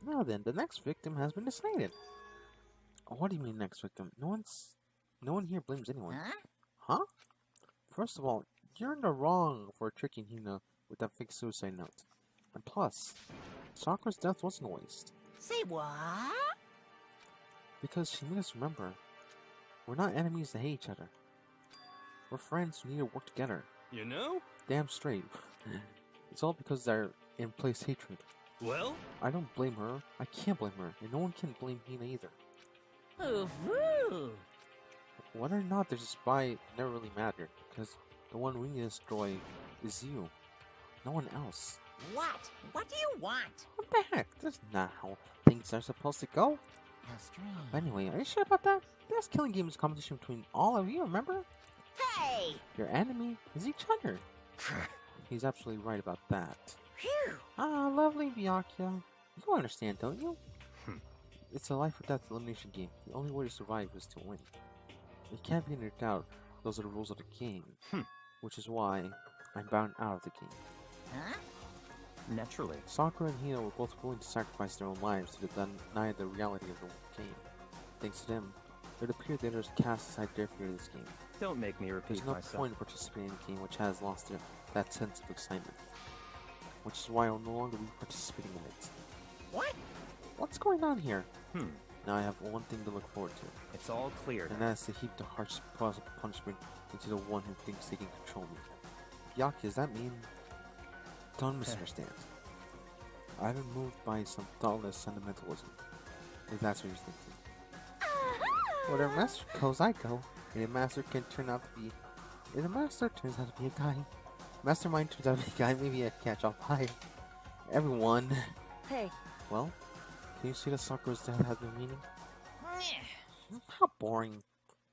Now then, the next victim has been decided. What do you mean next victim? No one here blames anyone. Huh? First of all, you're in the wrong for tricking Hina with that fake suicide note. And plus, Sakura's death wasn't a waste. Say what? Because she made us remember, we're not enemies that hate each other. We're friends who need to work together. You know? Damn straight. It's all because they're in place hatred. Well? I don't blame her. I can't blame her. And no one can blame Hina either. Ooh. Whether or not there's a spy never really mattered, because the one we need to destroy is you. No one else. What? What do you want? What the heck? That's not how things are supposed to go. How strange. Anyway, are you sure about that? This killing game is a competition between all of you, remember? Hey! Your enemy is each other. He's absolutely right about that. Phew! Ah, lovely Byakuya. You understand, don't you? It's a life or death elimination game. The only way to survive is to win. It can't be any doubt. Those are the rules of the game. Which is why I'm bound out of the game. Huh? Naturally. Sakura and Hina were both willing to sacrifice their own lives to deny the reality of the game. Thanks to them, it appeared that others cast aside their fear of this game. Don't make me repeat There's no myself. point in participating in a game which has lost that sense of excitement. Which is why I'll no longer be participating in it. What? What's going on here? Now I have one thing to look forward to. It's all clear. And that is to heap the harsh possible punishment into the one who thinks they can control me. Yaki, does that mean... Don't misunderstand. I've been moved by some thoughtless sentimentalism. If that's what you're thinking. Where a master goes, I go. And a master can turn out to be... If a master turns out to be a guy... Mastermind turns out to be a guy, maybe a catch-all pie. Everyone... Hey, Well, can you see that Sakura's death has been meaning? How boring.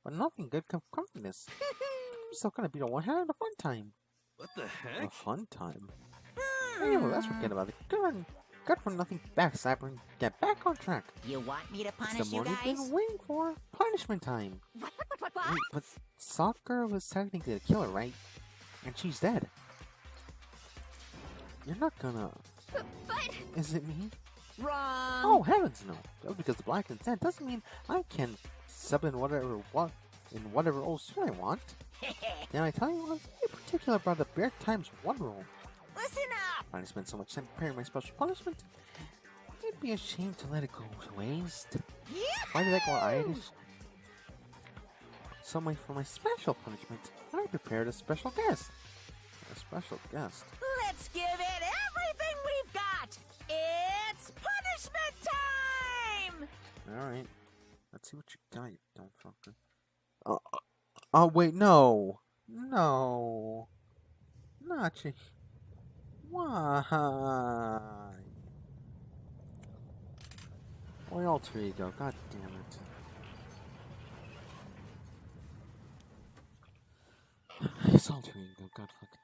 But nothing good can come from this. I'm still gonna be the one having a fun time. What the A heck? fun time? Anyway, let's forget about it. Good for nothing backstabber and get back on track. You want me to It's punish the you moment we've guys? been waiting for. Punishment time. What? Wait, but Sakura was technically the killer, right? And she's dead. You're not gonna... But Is it me? Wrong. Oh, heavens no. Just because the black consent doesn't mean I can sub in whatever old suit I want. Then I tell you, I'm very particular about the bare times one rule. Listen up. I spend so much time preparing my special punishment. I'd be ashamed to let it go to waste. Why did I go Irish? So for my special punishment, I prepared a special guest. A special guest. Let's give it everything we've got. It's punishment time. Alright. Let's see what you got, you dumb fucker. Oh, wait, no. No. Not you. Why? Why alter ego? God damn it. It's alter ego, god fucking.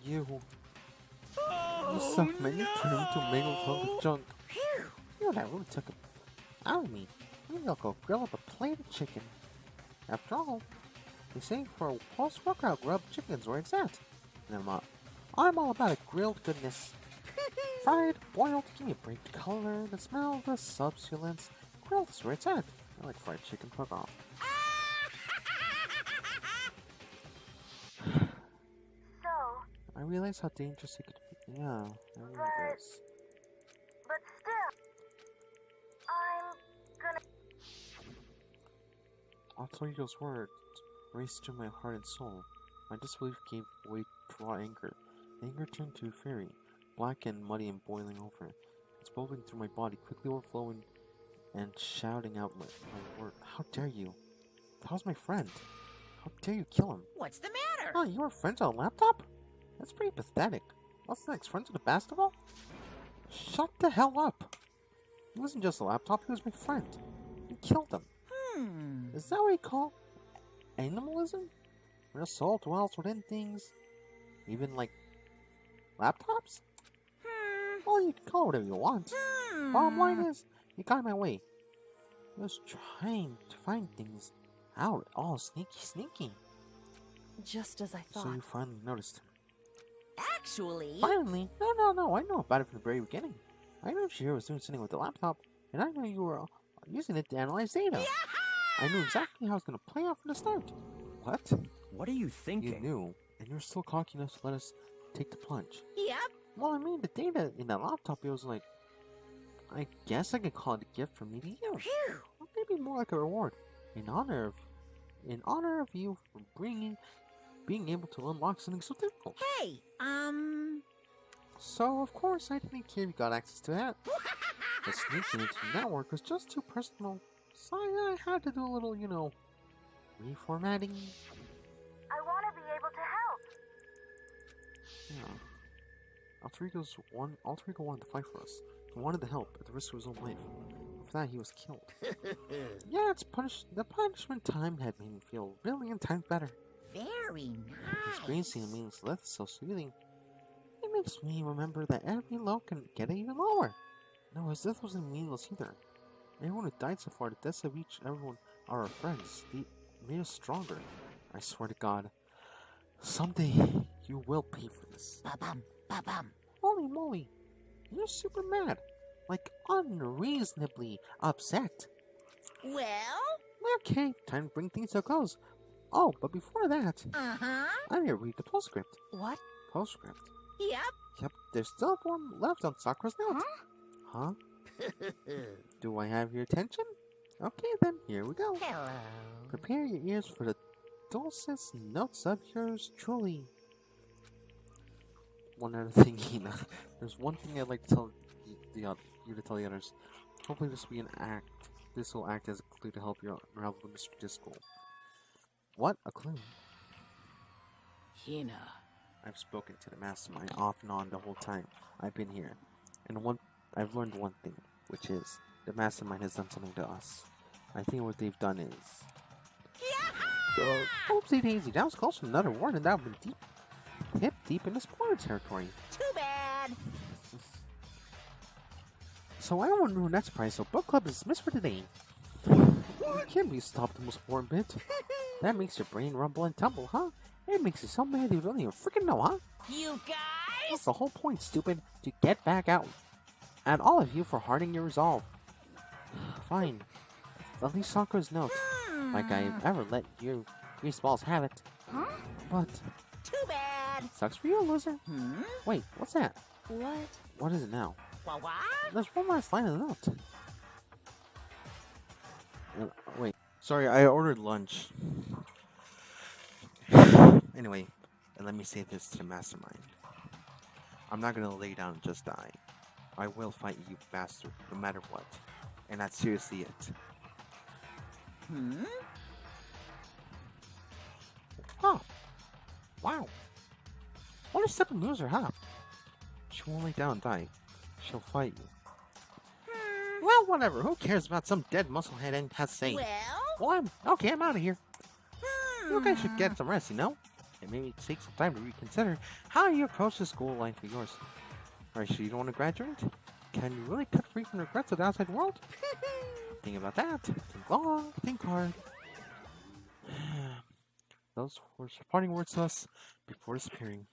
You suck, man. You turned into a mangled hunk of junk. You know, that really took it out of me. Maybe I'll go grill up a plate of chicken. After all, they say for a post-workout grub, chicken's where it's at. And I'm all about a grilled goodness. Fried, boiled, give me a break. The color, the smell, the substance. Grilled is where it's at. I like fried chicken, fuck off. I realize how dangerous it could be. Yeah, I remember this. But still, I'm gonna... Altorigo's words raced through my heart and soul. My disbelief gave way to raw anger. The anger turned to fury, black and muddy and boiling over. It's bubbling through my body, quickly overflowing and shouting out my word. How dare you? That was my friend. How dare you kill him? What's the matter? Oh, you were friends on a laptop? That's pretty pathetic. What's next? Friends with a basketball? Shut the hell up. He wasn't just a laptop, he was my friend. You killed him. Is that what you call animalism? Where a soul dwells within things, even like laptops? Well, you can call it whatever you want. Bottom line is, you got in my way. I was trying to find things out, all sneaky. Just as I thought. So you finally noticed him. Actually... Finally? No, I know about it from the very beginning. I knew Shiro was doing something with the laptop, and I knew you were using it to analyze data. I knew exactly how it was going to play out from the start. What? What are you thinking? You knew, and you're still cocky enough to let us take the plunge. Yep. Well, I mean, the data in that laptop, it was like... I guess I could call it a gift from me to you. Phew. Or maybe more like a reward. In honor of you for being able to unlock something so difficult. Hey, So, of course, I didn't care if you got access to that. But sneaking into the network was just too personal. So I had to do a little, reformatting. I want to be able to help. Yeah. Alterigo wanted to fight for us. He wanted to help at the risk of his own life. For that, he was killed. Yeah, the punishment time had made me feel really 10 times better. very nice. Experiencing the means death is so soothing. It makes me remember that every low can get even lower. No, his death wasn't meaningless either. Everyone who died so far, the deaths of everyone are our friends. They made us stronger. I swear to God, someday you will pay for this. Ba-bum, ba-bum. Holy moly, you're super mad. Like, unreasonably upset. Well? Okay, time to bring things to a close. Oh, but before that, Uh-huh. I need to read the postscript. What? Postscript? Yep. Yep, there's still one left on Sakura's note. Huh? Do I have your attention? Okay then, here we go. Hello. Prepare your ears for the dulcet notes of yours truly. One other thing, Hina. There's one thing I'd like to tell you to tell the others. Hopefully this will be an act. This will act as a clue to help you unravel the mystery to school. What? A clue? Hina. I've spoken to the mastermind off and on the whole time I've been here. And I've learned one thing, which is the mastermind has done something to us. I think what they've done is... Oopsie daisy, that was close to another word, and that would be deep in the spoiler territory. Too bad. So I don't want to ruin that surprise, so book club is dismissed for today. You can't be stopped the most important bit. That makes your brain rumble and tumble, huh? It makes you so mad you don't even freaking know, huh? You guys? That's the whole point, stupid. To get back out. And all of you for hardening your resolve. Fine. At least Sakura's note. Like I've ever let you greaseballs have it. Huh? But Too bad. sucks for you, loser. Wait, what's that? What? What is it now? What? There's one last line of the note. Wait. Sorry, I ordered lunch. Anyway, and let me say this to the mastermind. I'm not gonna lay down and just die. I will fight you, bastard, no matter what. And that's seriously it. Oh. Wow. What a stubborn loser, huh? She won't lay down and die. She'll fight you. Well, whatever. Who cares about some dead musclehead and has to say? Well, I'm out of here. You guys should get some rest, and maybe take some time to reconsider how you approach the school life of yours. Are you sure you don't want to graduate? Can you really cut free from the regrets of the outside world? Think about that. Think long, think hard. Those were parting words to us before disappearing.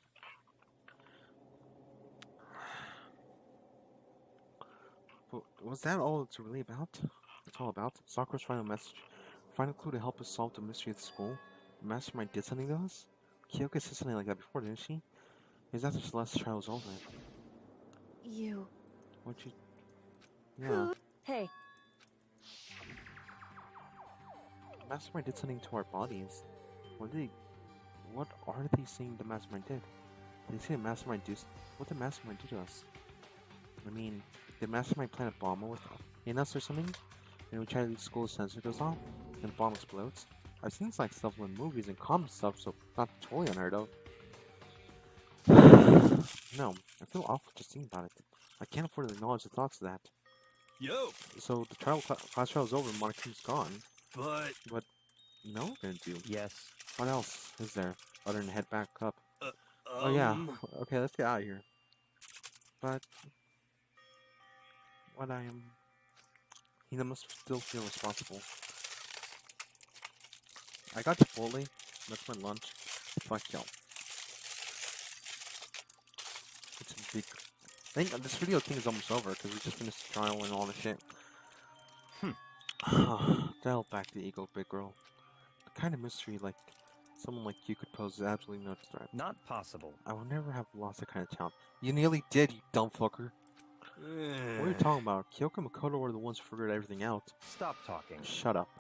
Was that all it's really about? It's all about? Sakura's final message. Final clue to help us solve the mystery of the school. The mastermind did something to us? Kyoko said something like that before, didn't she? Is after Celeste's trial was over. You. What you... Yeah. Hey, Mastermind did something to our bodies. What are they saying the Mastermind did? Did they say the Mastermind do... What did Mastermind do to us? I mean, did Mastermind plant a bomb in us or something? And we try to leave school to censor goes off? And the bomb explodes? I've seen this like stuff in movies and comic stuff, so not totally unheard of. No, I feel awful just thinking about it. I can't afford to acknowledge the thoughts of that. Yo! So the class trial is over and Monarchy's gone. But... What no we're gonna do? Yes. What else is there other than head back up? Oh yeah. Okay, let's get out of here. But what I am... Hina must still feel responsible. I got Chipotle. That's my lunch. Fuck y'all. It's a big... I think this video thing is almost over because we just finished the trial and all the shit. Dial back the ego, big girl. The kind of mystery like someone like you could pose is absolutely no threat. Not possible. I will never have lost that kind of talent. You nearly did, you dumb fucker. What are you talking about? Kyoko and Makoto were the ones who figured everything out. Stop talking. Shut up.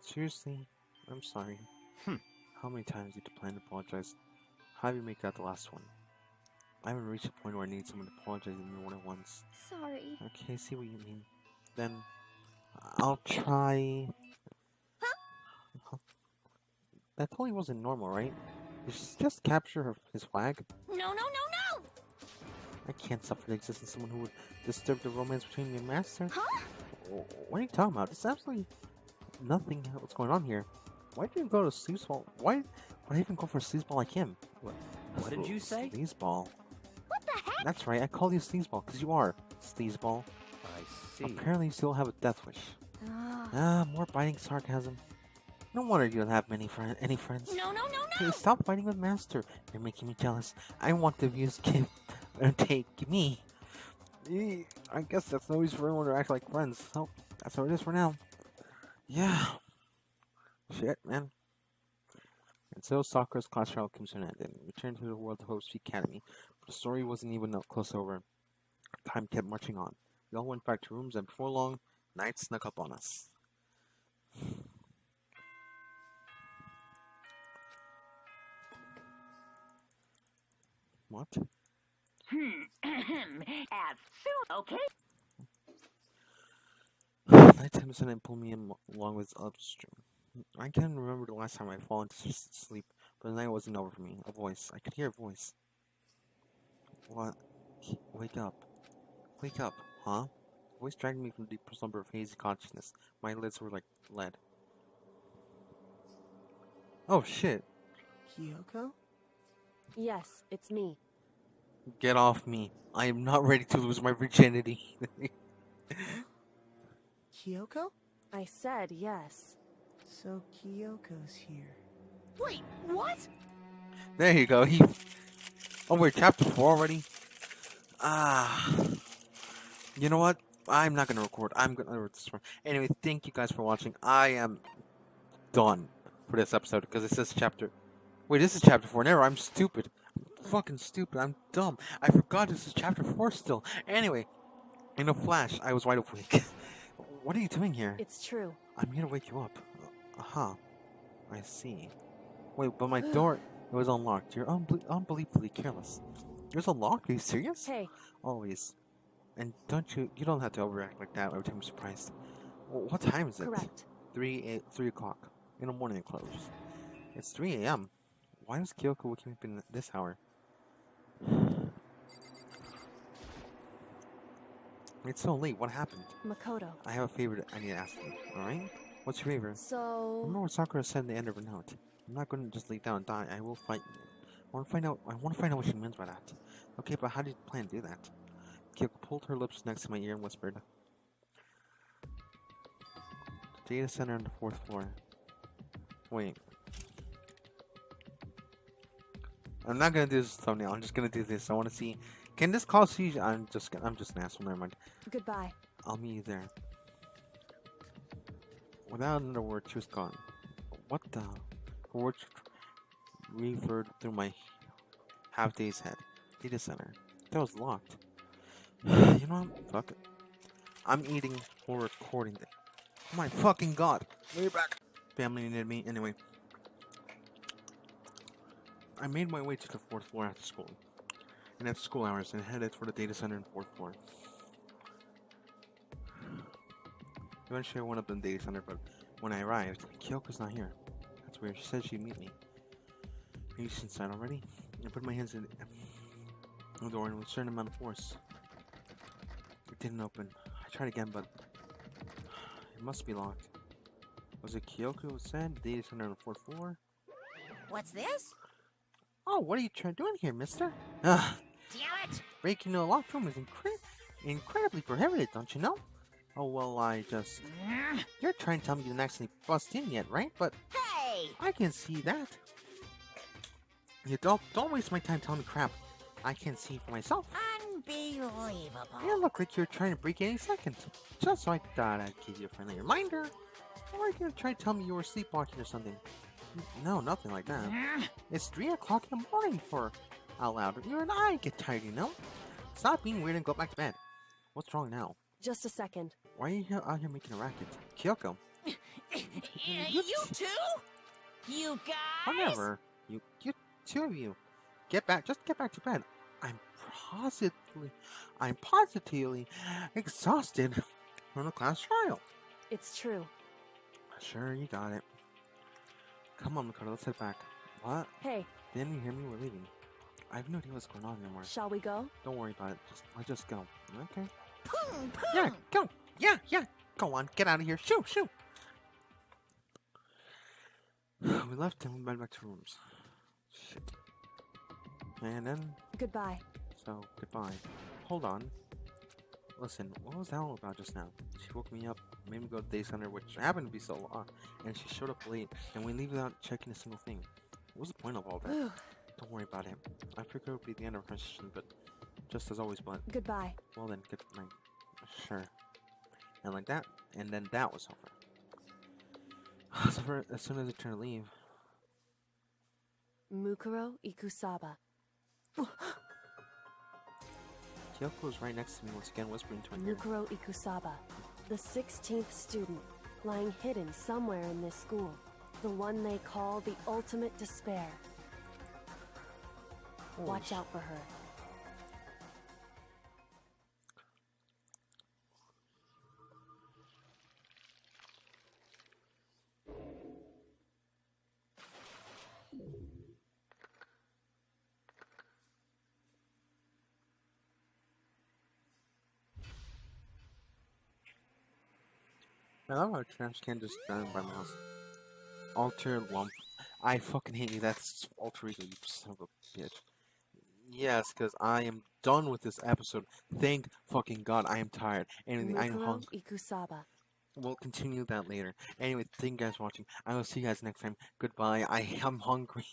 Seriously? I'm sorry. How many times did you plan to apologize? How do you make that the last one? I haven't reached a point where I need someone to apologize to me more than once. Sorry. Okay, I see what you mean. Then, I'll try... That totally wasn't normal, right? Did she just capture his flag? No! I can't suffer the existence of someone who would disturb the romance between me and Master. Huh? What are you talking about? There's absolutely nothing what's going on here. Why did you go to sleazeball? Why even go for a sleazeball like him? What did you say? Sleazeball. What the heck? That's right, I called you sleazeball because you are sleazeball. I see. Apparently you still have a death wish. Ah. More biting sarcasm. No wonder you don't have any friends. No! Hey, stop fighting with Master. You're making me jealous. I want the views give and take me. I guess that's no reason for everyone to act like friends. So that's how it is for now. Yeah. Shit, man. And so Sakura's class trial comes to an end and returned to the world to host the academy. But the story wasn't even close over. Time kept marching on. We all went back to rooms and before long, night snuck up on us. What? As soon, okay? Nighttime descended and pulled me in along with upstream. I can't remember the last time I fall into sleep, but the night wasn't over for me. A voice. I could hear a voice. What? Wake up. Wake up, huh? The voice dragged me from the deep slumber of hazy consciousness. My lids were like lead. Oh shit. Kyoko? yes, it's me. Get off me. I am not ready to lose my virginity. Kyoko? I said yes. So Kyoko's here. Wait, what? There you go. Oh, we're chapter 4 already? You know what? I'm not gonna record. I'm gonna record this one. Anyway, thank you guys for watching. I am done for this episode because it says chapter... Wait, this is chapter 4. Never, I'm stupid. I'm fucking stupid. I'm dumb. I forgot this is chapter 4 still. Anyway, in a flash, I was wide awake. What are you doing here? It's true. I'm here to wake you up. Aha. I see. Wait, but my door... It was unlocked. You're unbelievably careless. It was unlocked? Are you serious? Hey, Always. And you don't have to overact like that every time I'm surprised. What time is it? correct. 3 o'clock. In the morning it closes. It's 3 a.m. Why was Kyoko waking up in this hour? It's so late. What happened? Makoto. I have a favor I need to ask you. Alright? What's your favor? So... Remember what Sakura said in the end of her note. I'm not going to just lay down and die. I will fight you. I want to find out what she means by that. Okay, but how do you plan to do that? Kyoko pulled her lips next to my ear and whispered. The data center on the 4th floor. Wait. I'm not gonna do this thumbnail. I'm just gonna do this. I want to see. Can this cause seizure? I'm just an asshole. Never mind. Goodbye. I'll meet you there. Without another word, she was gone. What the? Her words reverbed through my Half Day's Head. Data center. That was locked. You know what? Fuck it. I'm eating or recording it. Oh my fucking god. Way back. Family needed me. Anyway. I made my way to the 4th floor after school. And after school hours and headed for the data center in 4th floor. Eventually I went up in the data center, but when I arrived, Kyoko's not here. That's weird. She said she'd meet me. Maybe she's inside already? I put my hands in the door and with a certain amount of force. It didn't open. I tried again, but it must be locked. Was it Kyoko who said data center on the 4th floor? What's this? Oh, what are you doing here, mister? Damn it! Breaking into a locked room is incredibly prohibited, don't you know? Oh, well, You're trying to tell me you didn't actually bust in yet, right? But Hey! I can see that. You don't waste my time telling me crap. I can see for myself. Unbelievable. You look like you're trying to break any second. Just so I thought I'd give you a friendly reminder. Or are you gonna try to tell me you were sleepwalking or something? No, nothing like that. It's 3 o'clock in the morning for out loud. You and I get tired, you know? Stop being weird and go back to bed. What's wrong now? Just a second. Why are you out here making a racket? Kyoko. You too? You guys? Whatever. You two of you. Just get back to bed. I'm positively exhausted from the class trial. It's true. Sure, you got it. Come on, Makoto, let's head back. What? Hey. Didn't you hear me? We're leaving. I have no idea what's going on anymore. Shall we go? Don't worry about it. Let's just go. Okay. Boom, boom. Yeah, go. Yeah. Go on, get out of here. Shoo. We left and we went back to rooms. Shit. And then... Goodbye. So, goodbye. Hold on. Listen, what was that all about just now? She woke me up, made me go to the day center, which happened to be so long, and she showed up late, and we leave without checking a single thing. What was the point of all that? Don't worry about it. I figured it would be the end of our conversation, but just as always, but... Goodbye. Well then, good night. Sure. And like that, and then that was over. So as soon as I turned to leave... Mukuro Ikusaba. Kyoko was right next to me once again, whispering to my ear. Mukuro Ikusaba, the 16th student, lying hidden somewhere in this school. The one they call the ultimate despair. Watch out for her. I love how trash can just down by my house. Alter lump. I fucking hate you. That's alter ego, you son of a bitch. Yes, because I am done with this episode. Thank fucking God, I am tired. Anyway, I'm hungry. Ikusaba. We'll continue that later. Anyway, thank you guys for watching. I will see you guys next time. Goodbye. I am hungry.